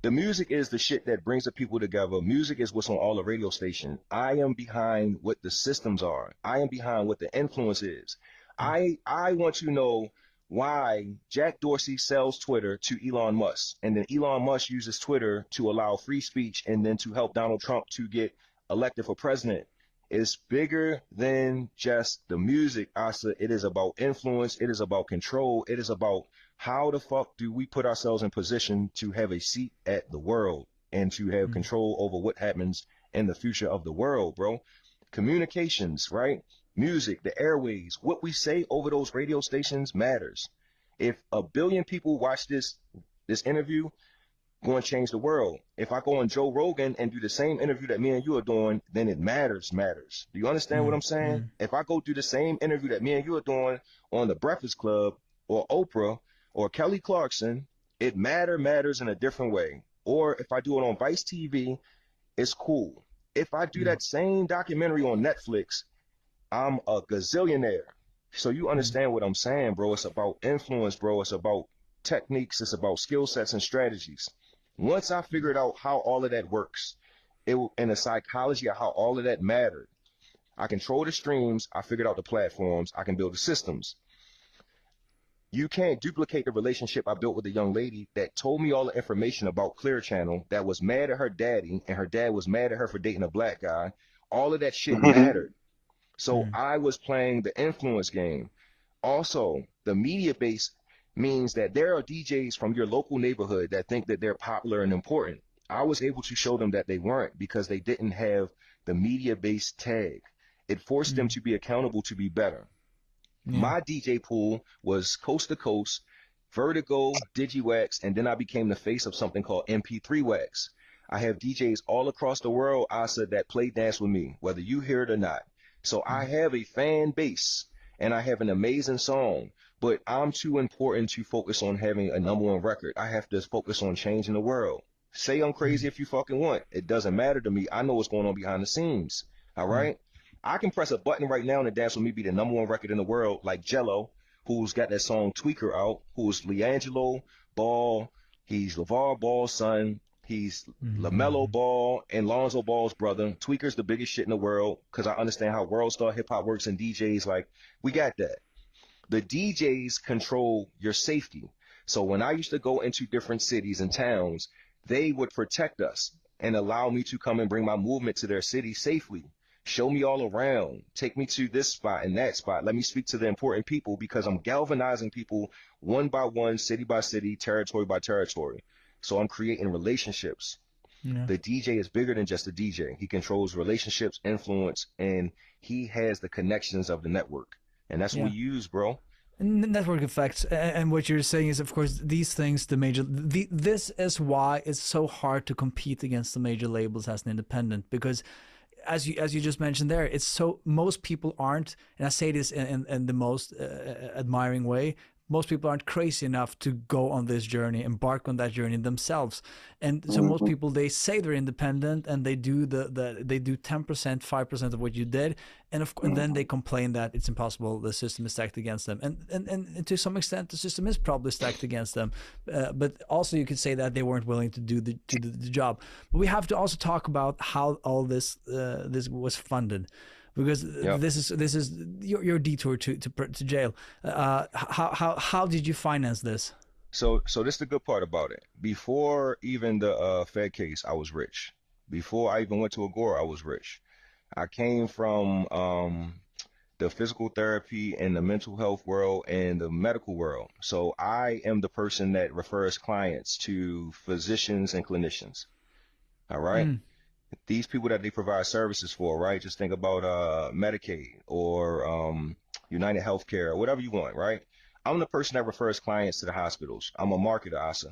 the shit that brings the people together. Music is what's on all the radio stations. I am behind what the systems are. I am behind what the influence is. I want to know why Jack Dorsey sells Twitter to Elon Musk, and then Elon Musk uses Twitter to allow free speech and then to help Donald Trump to get elected for president. It's bigger than just the music, Asa. It is about influence. It is about control. It is about how the fuck do we put ourselves in position to have a seat at the world and to have control over what happens in the future of the world, bro. Communications, right? Music, the airways, what we say over those radio stations matters. If a billion people watch this interview, going to change the world. If I go on Joe Rogan and do the same interview that me and you are doing, then it matters. Do you understand what I'm saying? If I go do the same interview that me and you are doing on The Breakfast Club or Oprah or Kelly Clarkson, it matters in a different way. Or if I do it on Vice TV, it's cool. If I do that same documentary on Netflix, I'm a gazillionaire. So you understand what I'm saying, bro. It's about influence, bro. It's about techniques. It's about skill sets and strategies. Once I figured out how all of that works, and the psychology of how all of that mattered, I control the streams, I figured out the platforms, I can build the systems. You can't duplicate the relationship I built with a young lady that told me all the information about Clear Channel, that was mad at her daddy, and her dad was mad at her for dating a black guy. All of that shit mattered. So I was playing the influence game. Also, the media base means that there are DJs from your local neighborhood that think that they're popular and important. I was able to show them that they weren't because they didn't have the media-based tag. It forced them to be accountable to be better. My DJ pool was Coast to Coast, Vertigo, DigiWax, and then I became the face of something called MP3 Wax. I have DJs all across the world, Asa, that play dance with me, whether you hear it or not. So I have a fan base and I have an amazing song, but I'm too important to focus on having a #1 record. I have to focus on changing the world. Say I'm crazy if you fucking want. It doesn't matter to me. I know what's going on behind the scenes. All right? I can press a button right now and Dance With Me be the #1 record in the world, like Jello, who's got that song Tweaker out, who's LiAngelo Ball. He's LeVar Ball's son. He's LaMelo Ball and Lonzo Ball's brother. Tweaker's the biggest shit in the world because I understand how world star hip hop works, and DJs, like, we got that. The DJs control your safety. So when I used to go into different cities and towns, they would protect us and allow me to come and bring my movement to their city safely. Show me all around. Take me to this spot and that spot. Let me speak to the important people because I'm galvanizing people one by one, city by city, territory by territory. So I'm creating relationships. The DJ is bigger than just a DJ. He controls relationships, influence, and he has the connections of the network. And that's what we use, bro. Network effects. And what you're saying is, of course, these things, this is why it's so hard to compete against the major labels as an independent, because as you just mentioned there, it's so, most people aren't, and I say this in the most admiring way, most people aren't crazy enough to go on this journey, embark on that journey themselves. And so most people, they say they're independent and they do they do 10%, 5% of what you did. And then they complain that it's impossible. The system is stacked against them. And to some extent, the system is probably stacked against them. But also you could say that they weren't willing to do the job. But we have to also talk about how all this was funded. Because this is your detour to jail. How did you finance this? So this is the good part about it. Before even the Fed case, I was rich. Before I even went to Agora, I was rich. I came from the physical therapy and the mental health world and the medical world. So I am the person that refers clients to physicians and clinicians. All right. These people that they provide services for, right? Just think about Medicaid or United Healthcare or whatever you want, right? I'm the person that refers clients to the hospitals. I'm a marketer, Asa.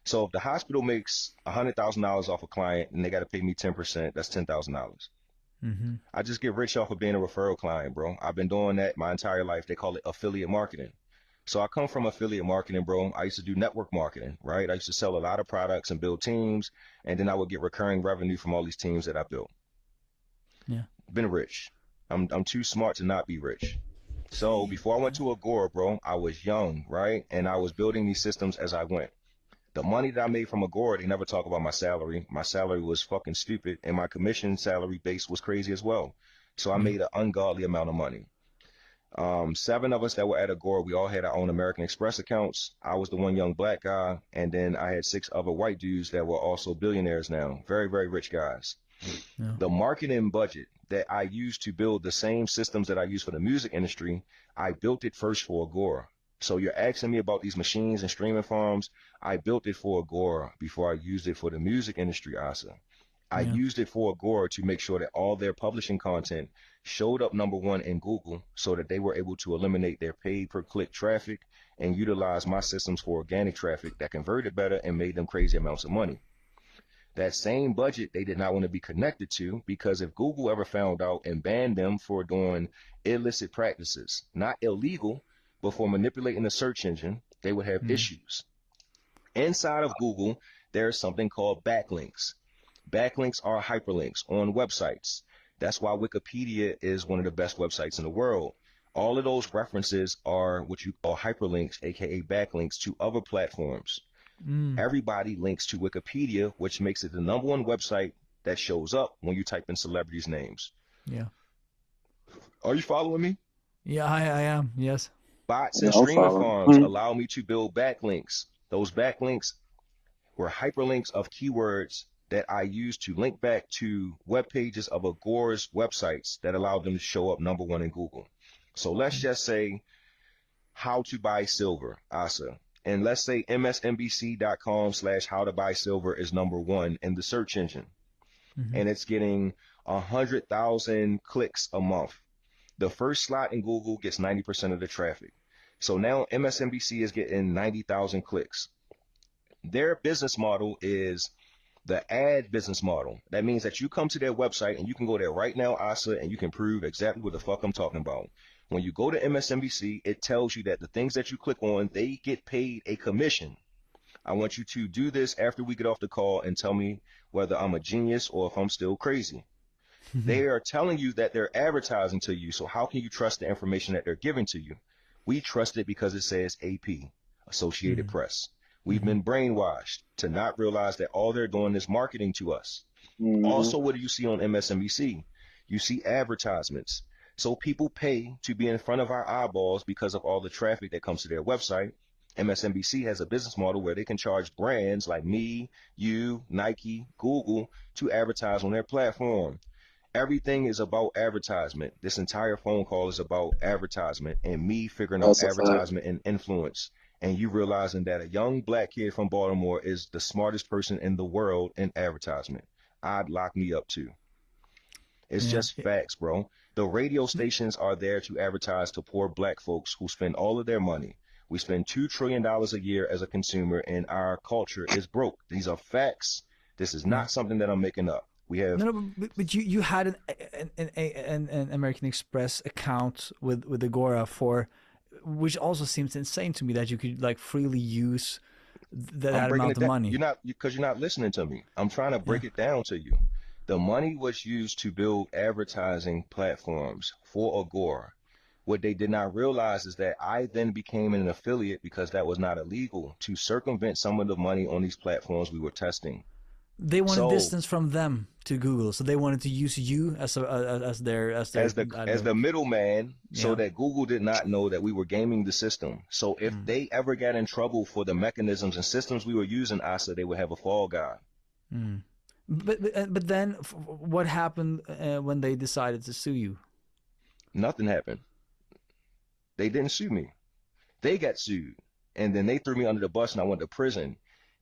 So if the hospital makes $100,000 off a client and they got to pay me 10%, that's $10,000. I just get rich off of being a referral client, bro. I've been doing that my entire life. They call it affiliate marketing. So I come from affiliate marketing, bro. I used to do network marketing, right? I used to sell a lot of products and build teams, and then I would get recurring revenue from all these teams that I built. Yeah. Been rich. I'm too smart to not be rich. So before I went to Agora, bro, I was young, right? And I was building these systems as I went. The money that I made from Agora, they never talk about my salary. My salary was fucking stupid, and my commission salary base was crazy as well. So I made an ungodly amount of money. Seven of us that were at Agora, we all had our own American Express accounts. I was the one young black guy, and then I had six other white dudes that were also billionaires now, very, very rich guys. Yeah. The marketing budget that I used to build the same systems that I use for the music industry, I built it first for Agora. So you're asking me about these machines and streaming farms. I built it for Agora before I used it for the music industry, Asa. I used it for Agora to make sure that all their publishing content showed up #1 in Google so that they were able to eliminate their paid per click traffic and utilize my systems for organic traffic that converted better and made them crazy amounts of money. That same budget they did not want to be connected to, because if Google ever found out and banned them for doing illicit practices, not illegal, but for manipulating the search engine, they would have issues. Inside of Google, there's something called backlinks. Backlinks are hyperlinks on websites. That's why Wikipedia is one of the best websites in the world. All of those references are what you call hyperlinks, aka backlinks to other platforms. Everybody links to Wikipedia, which makes it the #1 website that shows up when you type in celebrities' names. Yeah. Are you following me? Yeah, I am. Yes. Bots and streaming farms allow me to build backlinks. Those backlinks were hyperlinks of keywords that I used to link back to web pages of Agora's websites that allowed them to show up #1 in Google. So let's just say how to buy silver, Asa. And let's say msnbc.com/how to buy silver is #1 in the search engine. And it's getting 100,000 clicks a month. The first slot in Google gets 90% of the traffic. So now MSNBC is getting 90,000 clicks. Their business model is the ad business model. That means that you come to their website, and you can go there right now, Asa, and you can prove exactly what the fuck I'm talking about. When you go to MSNBC, it tells you that the things that you click on, they get paid a commission. I want you to do this after we get off the call and tell me whether I'm a genius or if I'm still crazy. They are telling you that they're advertising to you, so how can you trust the information that they're giving to you? We trust it because it says AP, Associated Press. We've been brainwashed to not realize that all they're doing is marketing to us. Also, what do you see on MSNBC? You see advertisements. So people pay to be in front of our eyeballs because of all the traffic that comes to their website. MSNBC has a business model where they can charge brands like me, you, Nike, Google to advertise on their platform. Everything is about advertisement. This entire phone call is about advertisement and me figuring out advertisement and influence. And you realizing that a young black kid from Baltimore is the smartest person in the world in advertisement. I'd lock me up too. It's just facts, bro. The radio stations are there to advertise to poor black folks who spend all of their money. We spend $2 trillion a year as a consumer, and our culture is broke. These are facts. This is not something that I'm making up. We have but you had an American Express account with Agora for, which also seems insane to me that you could like freely use that amount of money. Because you're not listening to me. I'm trying to break it down to you. The money was used to build advertising platforms for Agora. What they did not realize is that I then became an affiliate, because that was not illegal, to circumvent some of the money on these platforms we were testing. They wanted distance from them to Google, so they wanted to use you as the middleman, so that Google did not know that we were gaming the system. So if they ever got in trouble for the mechanisms and systems we were using, Asa, they would have a fall guy. But then, what happened when they decided to sue you? Nothing happened. They didn't sue me. They got sued, and then they threw me under the bus, and I went to prison.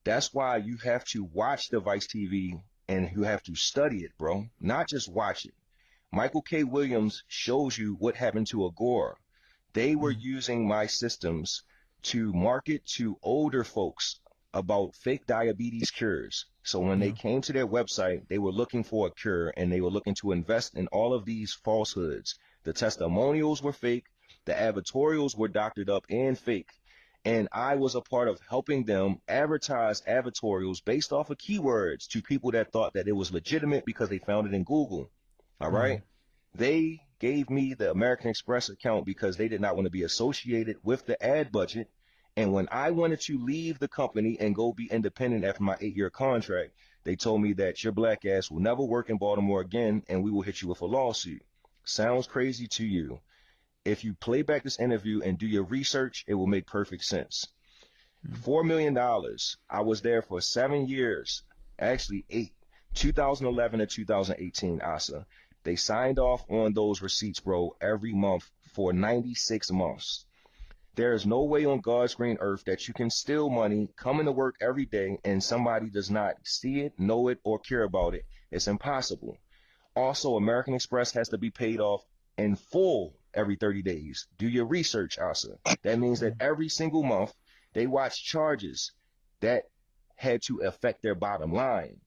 That's why you have to watch the Vice TV, and you have to study it, bro. Not just watch it. Michael K. Williams shows you what happened to Agora. They were using my systems to market to older folks about fake diabetes cures. So when they came to their website, they were looking for a cure, and they were looking to invest in all of these falsehoods. The testimonials were fake. The advertorials were doctored up and fake. And I was a part of helping them advertise advertorials based off of keywords to people that thought that it was legitimate because they found it in Google. All right. They gave me the American Express account because they did not want to be associated with the ad budget. And when I wanted to leave the company and go be independent after my 8-year contract, they told me that your black ass will never work in Baltimore again, and we will hit you with a lawsuit. Sounds crazy to you. If you play back this interview and do your research, it will make perfect sense. $4 million. I was there for 7 years, actually 8, 2011 to 2018, Asa. They signed off on those receipts, bro, every month for 96 months. There is no way on God's green earth that you can steal money, come into work every day, and somebody does not see it, know it, or care about it. It's impossible. Also, American Express has to be paid off in full every 30 days. Do your research, Asa. That means that every single month, they watch charges that had to affect their bottom line.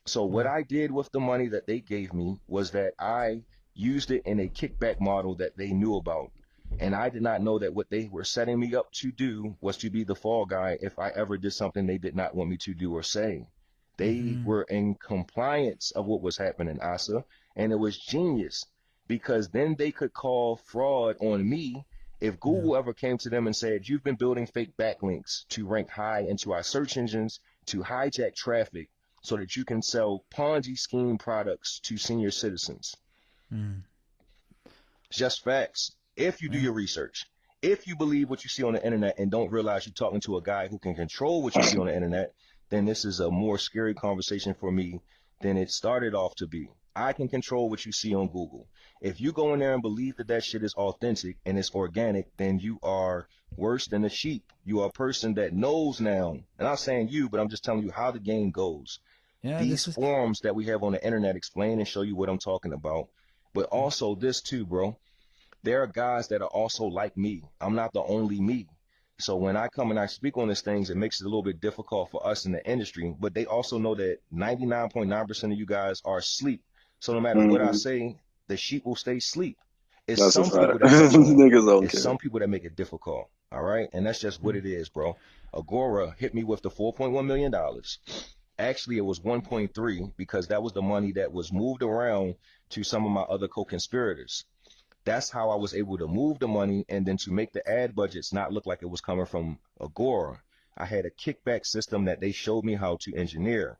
So what I did with the money that they gave me was that I used it in a kickback model that they knew about. And I did not know that what they were setting me up to do was to be the fall guy if I ever did something they did not want me to do or say. They were in compliance of what was happening, Asa, and it was genius because then they could call fraud on me if Google ever came to them and said, you've been building fake backlinks to rank high into our search engines to hijack traffic so that you can sell Ponzi scheme products to senior citizens. Just facts. If you do your research, if you believe what you see on the internet and don't realize you're talking to a guy who can control what you see on the internet, then this is a more scary conversation for me than it started off to be. I can control what you see on Google. If you go in there and believe that that shit is authentic and it's organic, then you are worse than a sheep. You are a person that knows now. And I'm not saying you, but I'm just telling you how the game goes. Yeah, these forums that we have on the internet explain and show you what I'm talking about. But also this too, bro. There are guys that are also like me. I'm not the only me. So when I come and I speak on these things, it makes it a little bit difficult for us in the industry. But they also know that 99.9% of you guys are asleep. So no matter what I say, the sheep will stay asleep. It's that's some people that it's some people that make it difficult. All right. And that's just what it is, bro. Agora hit me with the $4.1 million. Actually, it was 1.3 because that was the money that was moved around to some of my other co-conspirators. That's how I was able to move the money and then to make the ad budgets not look like it was coming from Agora. I had a kickback system that they showed me how to engineer.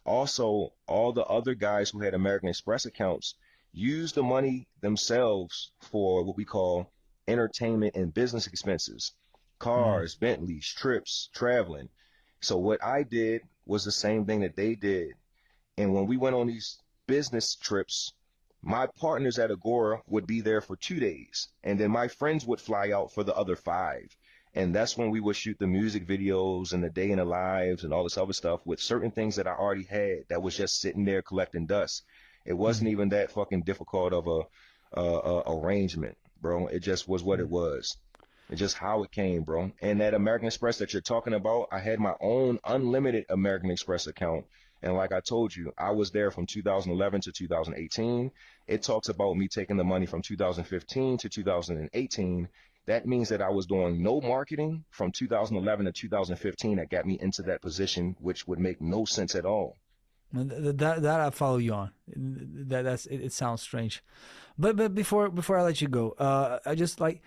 Also, all the other guys who had American Express accounts used the money themselves for what we call entertainment and business expenses, cars, Bentleys, trips, traveling. So what I did was the same thing that they did. And when we went on these business trips, my partners at Agora would be there for 2 days, and then my friends would fly out for the other 5. And that's when we would shoot the music videos and the day in the lives and all this other stuff with certain things that I already had that was just sitting there collecting dust. It wasn't even that fucking difficult of a arrangement, bro. It just was what it was. It's just how it came, bro. And that American Express that you're talking about, I had my own unlimited American Express account. And like I told you, I was there from 2011 to 2018. It talks about me taking the money from 2015 to 2018. That means that I was doing no marketing from 2011 to 2015 that got me into that position, which would make no sense at all. That I follow you on. That's it sounds strange. But before I let you go, I just like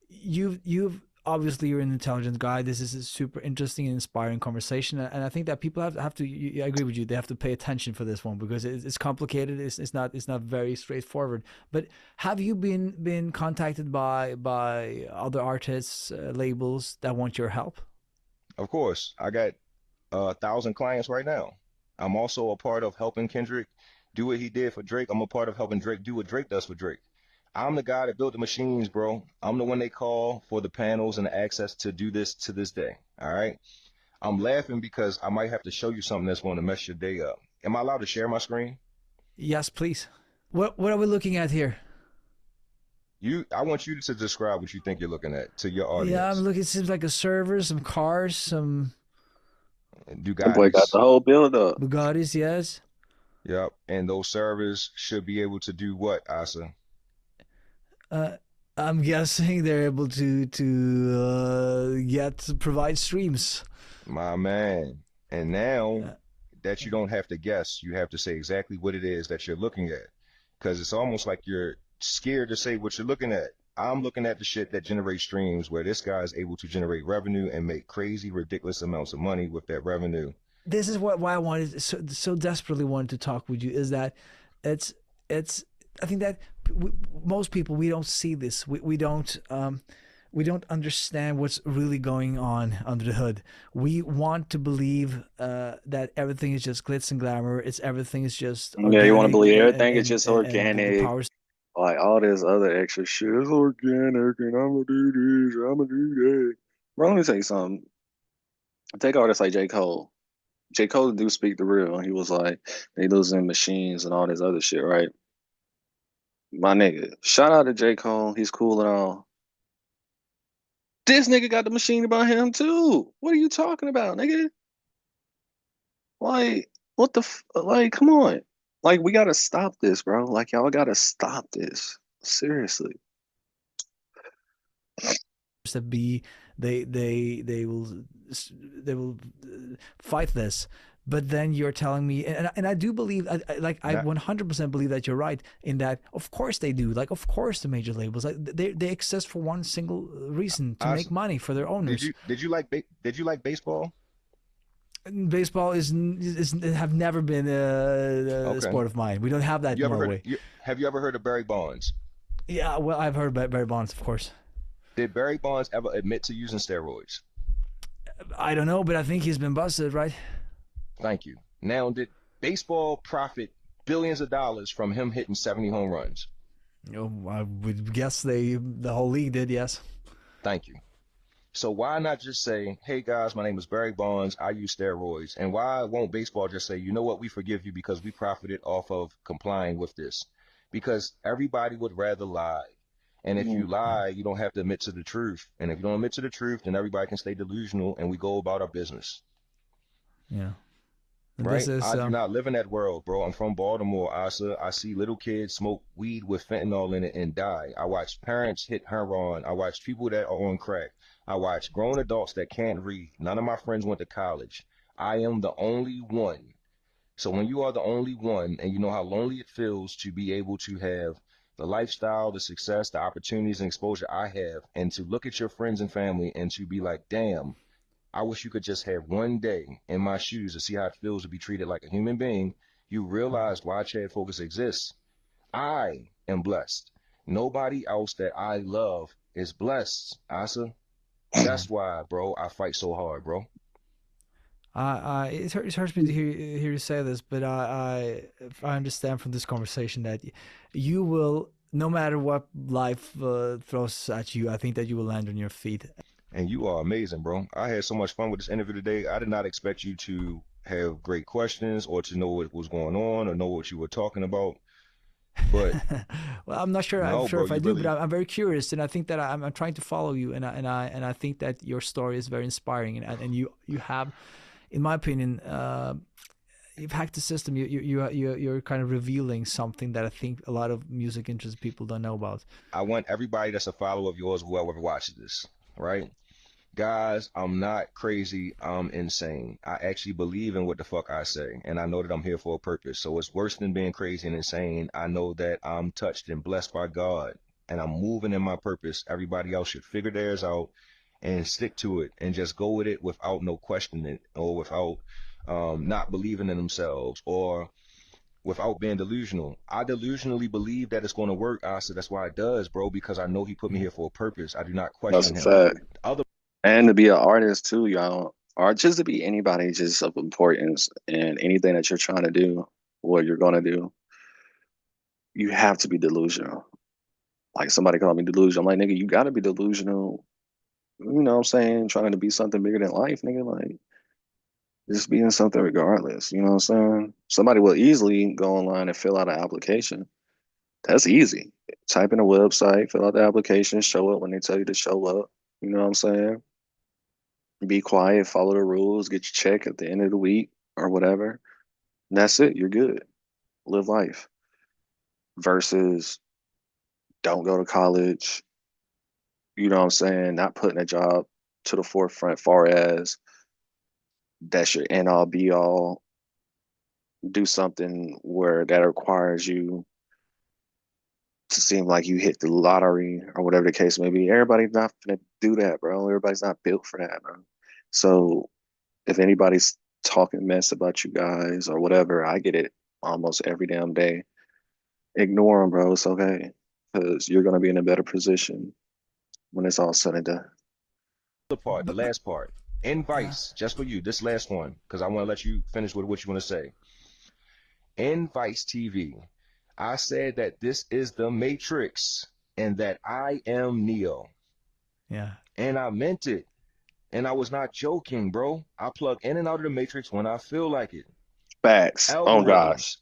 you've obviously you're an intelligent guy. This is a super interesting and inspiring conversation, and I think that people have to. I agree with you. They have to pay attention for this one because it's complicated. It's not very straightforward. But have you been contacted by other artists, labels that want your help? Of course, I got 1,000 clients right now. I'm also a part of helping Kendrick do what he did for Drake. I'm a part of helping Drake do what Drake does for Drake. I'm the guy that built the machines, bro. I'm the one they call for the panels and the access to do this to this day. All right. I'm laughing because I might have to show you something that's going to mess your day up. Am I allowed to share my screen? Yes, please. What are we looking at here? I want you to describe what you think you're looking at to your audience. Yeah, I'm looking. It seems like a server, some cars, some. That boy got the whole build up. Bugattis, yes. Yep. And those servers should be able to do what, Asa? I'm guessing they're able to provide streams. My man. And now that you don't have to guess, you have to say exactly what it is that you're looking at. Because it's almost like you're scared to say what you're looking at. I'm looking at the shit that generates streams where this guy is able to generate revenue and make crazy, ridiculous amounts of money with that revenue. This is why I wanted so desperately wanted to talk with you, is that it's I think that most people, we don't see this. We don't understand what's really going on under the hood. We want to believe that everything is just glitz and glamour. Everything is just Yeah, you want to organic, believe everything is just and the organic. power. Like all this other extra shit is organic, and I'm gonna do this, I'm gonna do that. Bro, let me tell you something. Take artists like J. Cole. J. Cole do speak the real. He was like, they losing machines and all this other shit, right? My nigga, shout out to J. Cole. He's cool and all. This nigga got the machine about him too. What are you talking about, nigga? Like, what the like, come on. Like, we gotta stop this, bro. Like, y'all gotta stop this. Seriously. That be they will fight this, but then you're telling me, and I do believe, I 100% believe that you're right in that. Of course they do. Like, of course the major labels, like, they exist for one single reason, to make money for their owners. Did you like baseball? Baseball is have never been a sport of mine. We don't have that in Norway. Have you ever heard of Barry Bonds? Yeah, well, I've heard about Barry Bonds, of course. Did Barry Bonds ever admit to using steroids? I don't know, but I think he's been busted, right? Thank you. Now, did baseball profit billions of dollars from him hitting 70 home runs? Oh, I would guess the whole league did, yes. Thank you. So why not just say, hey guys, my name is Barry Bonds, I use steroids, and why won't baseball just say, you know what, we forgive you because we profited off of complying with this? Because everybody would rather lie. And if you lie, you don't have to admit to the truth. And if you don't admit to the truth, then everybody can stay delusional and we go about our business. Yeah. And right? I do not live in that world, bro. I'm from Baltimore, Asa. I see little kids smoke weed with fentanyl in it and die. I watch parents hit heroin. I watch people that are on crack. I watch grown adults that can't read. None of my friends went to college. I am the only one. So when you are the only one and you know how lonely it feels to be able to have the lifestyle, the success, the opportunities and exposure I have, and to look at your friends and family and to be like, damn, I wish you could just have one day in my shoes to see how it feels to be treated like a human being, you realize why Chad Focus exists. I am blessed. Nobody else that I love is blessed, Asa. That's why, bro, I fight so hard, bro. It hurts me to hear you say this, but I understand from this conversation that you will, no matter what life throws at you, I think that you will land on your feet. And you are amazing, bro. I had so much fun with this interview today. I did not expect you to have great questions or to know what was going on or know what you were talking about. But well, I'm not sure. No, I'm sure bro, if I you do, really... but I'm very curious, and I think that I'm trying to follow you, and I think that your story is very inspiring, and you have, in my opinion, you've hacked the system. You're kind of revealing something that I think a lot of music interested people don't know about. I want everybody that's a follower of yours, whoever watches this, right? Guys, I'm not crazy. I'm insane. I actually believe in what the fuck I say, and I know that I'm here for a purpose. So it's worse than being crazy and insane. I know that I'm touched and blessed by God, and I'm moving in my purpose. Everybody else should figure theirs out and stick to it and just go with it without no questioning or without not believing in themselves or without being delusional. I delusionally believe that it's going to work, Asa. That's why it does, bro, because I know he put me here for a purpose. I do not question That's him. a fact. And to be an artist too, y'all, or just to be anybody just of importance in anything that you're trying to do, what you're gonna do, you have to be delusional. Like somebody called me delusional. I'm like, nigga, you gotta be delusional. You know what I'm saying? Trying to be something bigger than life, nigga. Like, just being something regardless. You know what I'm saying? Somebody will easily go online and fill out an application. That's easy. Type in a website, fill out the application, show up when they tell you to show up. You know what I'm saying? Be quiet, follow the rules, get your check at the end of the week or whatever. And that's it. You're good. Live life. Versus don't go to college. You know what I'm saying? Not putting a job to the forefront, far as that's your end all be all. Do something where that requires you to seem like you hit the lottery or whatever the case may be. Everybody's not gonna do that, bro. Everybody's not built for that, bro. So if anybody's talking mess about you guys or whatever, I get it almost every damn day. Ignore them, bro. It's okay. because you're going to be in a better position when it's all said and done. The last part. In Vice, just for you, this last one, because I want to let you finish with what you want to say. In Vice TV, I said that this is the Matrix and that I am Neo. Yeah. And I meant it. And I was not joking, bro. I plug in and out of the Matrix when I feel like it. Facts. Oh gosh.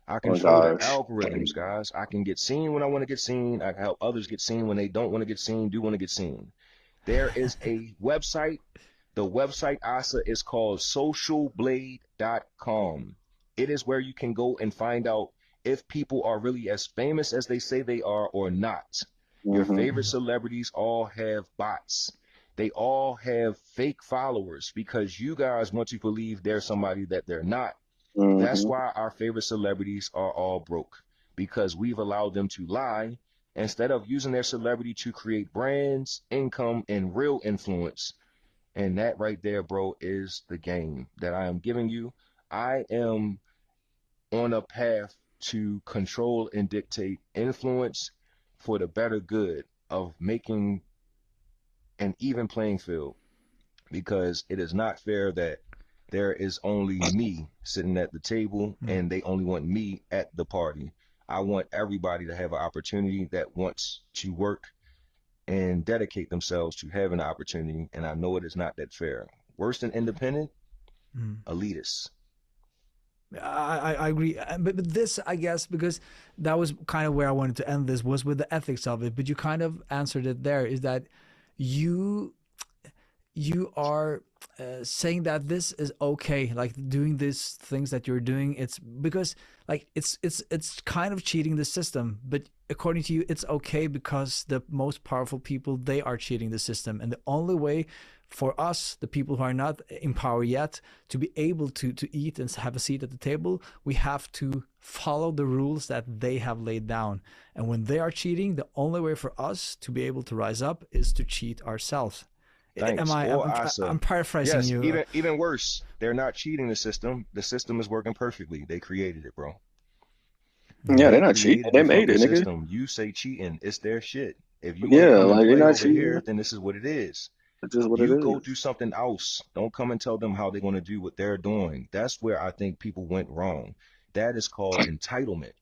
I control the algorithms, guys. I can get seen when I want to get seen. I can help others get seen when they don't want to get seen, do want to get seen. There is a website. The website, Asa, is called socialblade.com. It is where you can go and find out if people are really as famous as they say they are or not. Your favorite celebrities all have bots. They all have fake followers because you guys want to believe they're somebody that they're not. That's why our favorite celebrities are all broke, because we've allowed them to lie instead of using their celebrity to create brands, income, and real influence. And that right there, bro, is the game that I am giving you. I am on a path to control and dictate influence for the better good of making an even playing field, because it is not fair that there is only me sitting at the table and they only want me at the party. I want everybody to have an opportunity that wants to work and dedicate themselves to having an opportunity, and I know it is not that fair. Worse than independent, elitists. I agree, but this, I guess, because that was kind of where I wanted to end this, was with the ethics of it. But you kind of answered it there, is that you are saying that this is okay, like doing these things that you're doing. It's because like it's kind of cheating the system, but according to you, it's okay because the most powerful people, they are cheating the system, and the only way for us, the people who are not in power yet, to be able to eat and have a seat at the table, we have to follow the rules that they have laid down. And when they are cheating, the only way for us to be able to rise up is to cheat ourselves. Thanks. I'm paraphrasing you. Even worse, they're not cheating the system. The system is working perfectly. They created it, bro. Yeah, they're not cheating. They made it, nigga. System. You say cheating, it's their shit. If you like they're not cheating here, then this is what it is. It's just what it is. You go do something else. Don't come and tell them how they're going to do what they're doing. That's where I think people went wrong. That is called entitlement.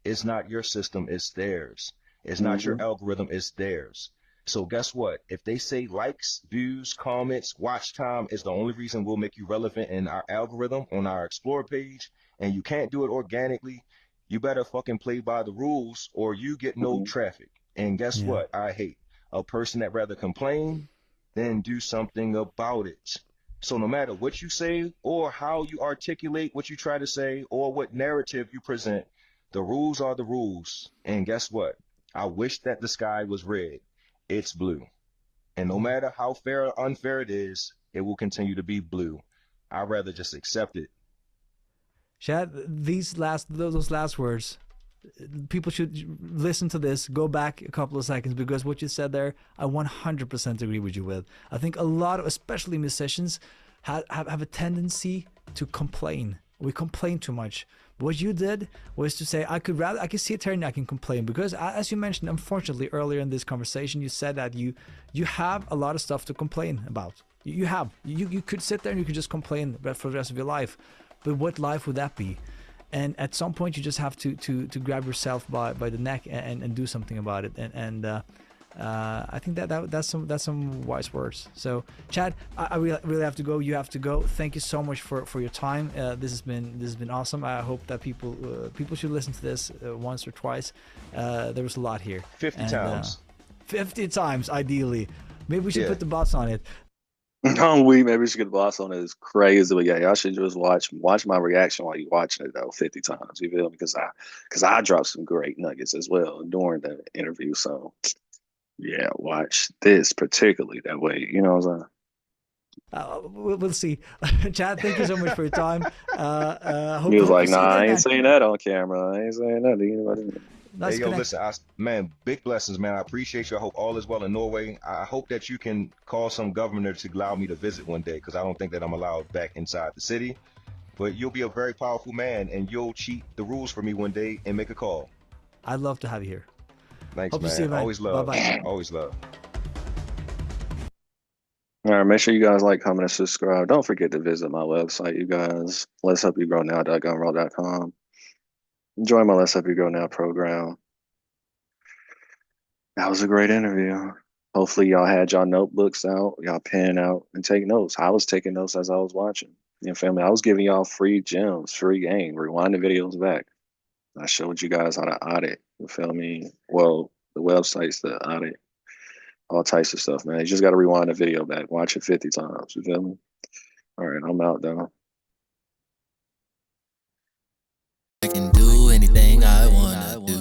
It's not your system, it's theirs. It's not your algorithm, it's theirs. So guess what? If they say likes, views, comments, watch time is the only reason we'll make you relevant in our algorithm on our Explore page, and you can't do it organically, you better fucking play by the rules or you get no traffic. And guess what? I hate a person that rather complain than do something about it. So no matter what you say or how you articulate what you try to say or what narrative you present, the rules are the rules. And guess what? I wish that the sky was red. It's blue. And no matter how fair or unfair it is, it will continue to be blue. I'd rather just accept it. Chad, those last words, people should listen to this, go back a couple of seconds, because what you said there, I 100% agree with you with. I think a lot of, especially musicians, have a tendency to complain. We complain too much. What you did was to say, I could sit here and I can complain, because as you mentioned, unfortunately, earlier in this conversation, you said that you have a lot of stuff to complain about. You could sit there and you could just complain for the rest of your life. But what life would that be? And at some point, you just have to grab yourself by the neck and do something about it. And I think that's some wise words. So, Chad, I really have to go. You have to go. Thank you so much for your time. This has been awesome. I hope that people should listen to this once or twice. There was a lot here. 50 times. 50 times, ideally. Maybe we should put the bots on it. No, maybe we should get the boss on it. It's crazy, but yeah, y'all should just watch my reaction while you're watching it though, 50 times. You feel me? Because I dropped some great nuggets as well during the interview. So yeah, watch this particularly that way. You know what I'm saying? We'll see. Chad, thank you so much for your time. He was like, "Nah, I ain't saying that on camera. I ain't saying that to anybody." Hey, yo, listen, man, big blessings, man. I appreciate you. I hope all is well in Norway. I hope that you can call some governor to allow me to visit one day, because I don't think that I'm allowed back inside the city. But you'll be a very powerful man, and you'll cheat the rules for me one day and make a call. I'd love to have you here. Thanks, Hope to see you, man. man. Always love. Bye-bye. Always love. All right, make sure you guys like, comment, and subscribe. Don't forget to visit my website, you guys. LetsHelpYouGrowNow.gumroll.com. Join my Let's Help You Grow Now program. That was a great interview. Hopefully y'all had y'all notebooks out, y'all pen out, and take notes. I was taking notes as I was watching. You know, family, I was giving y'all free gems, free game. Rewind the videos back. I showed you guys how to audit. You feel me? Well, the websites to audit all types of stuff, man. You just got to rewind the video back. Watch it 50 times. You feel me? All right, I'm out, though. I can do anything I wanna do.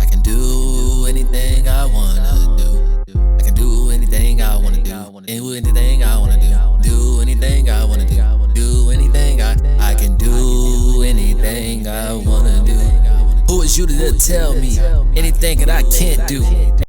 I can do anything I wanna do. I can do anything I wanna do. Do anything I wanna do. Do anything I wanna do. Do anything I can do anything I wanna do. Who is you to tell me anything that I can't do?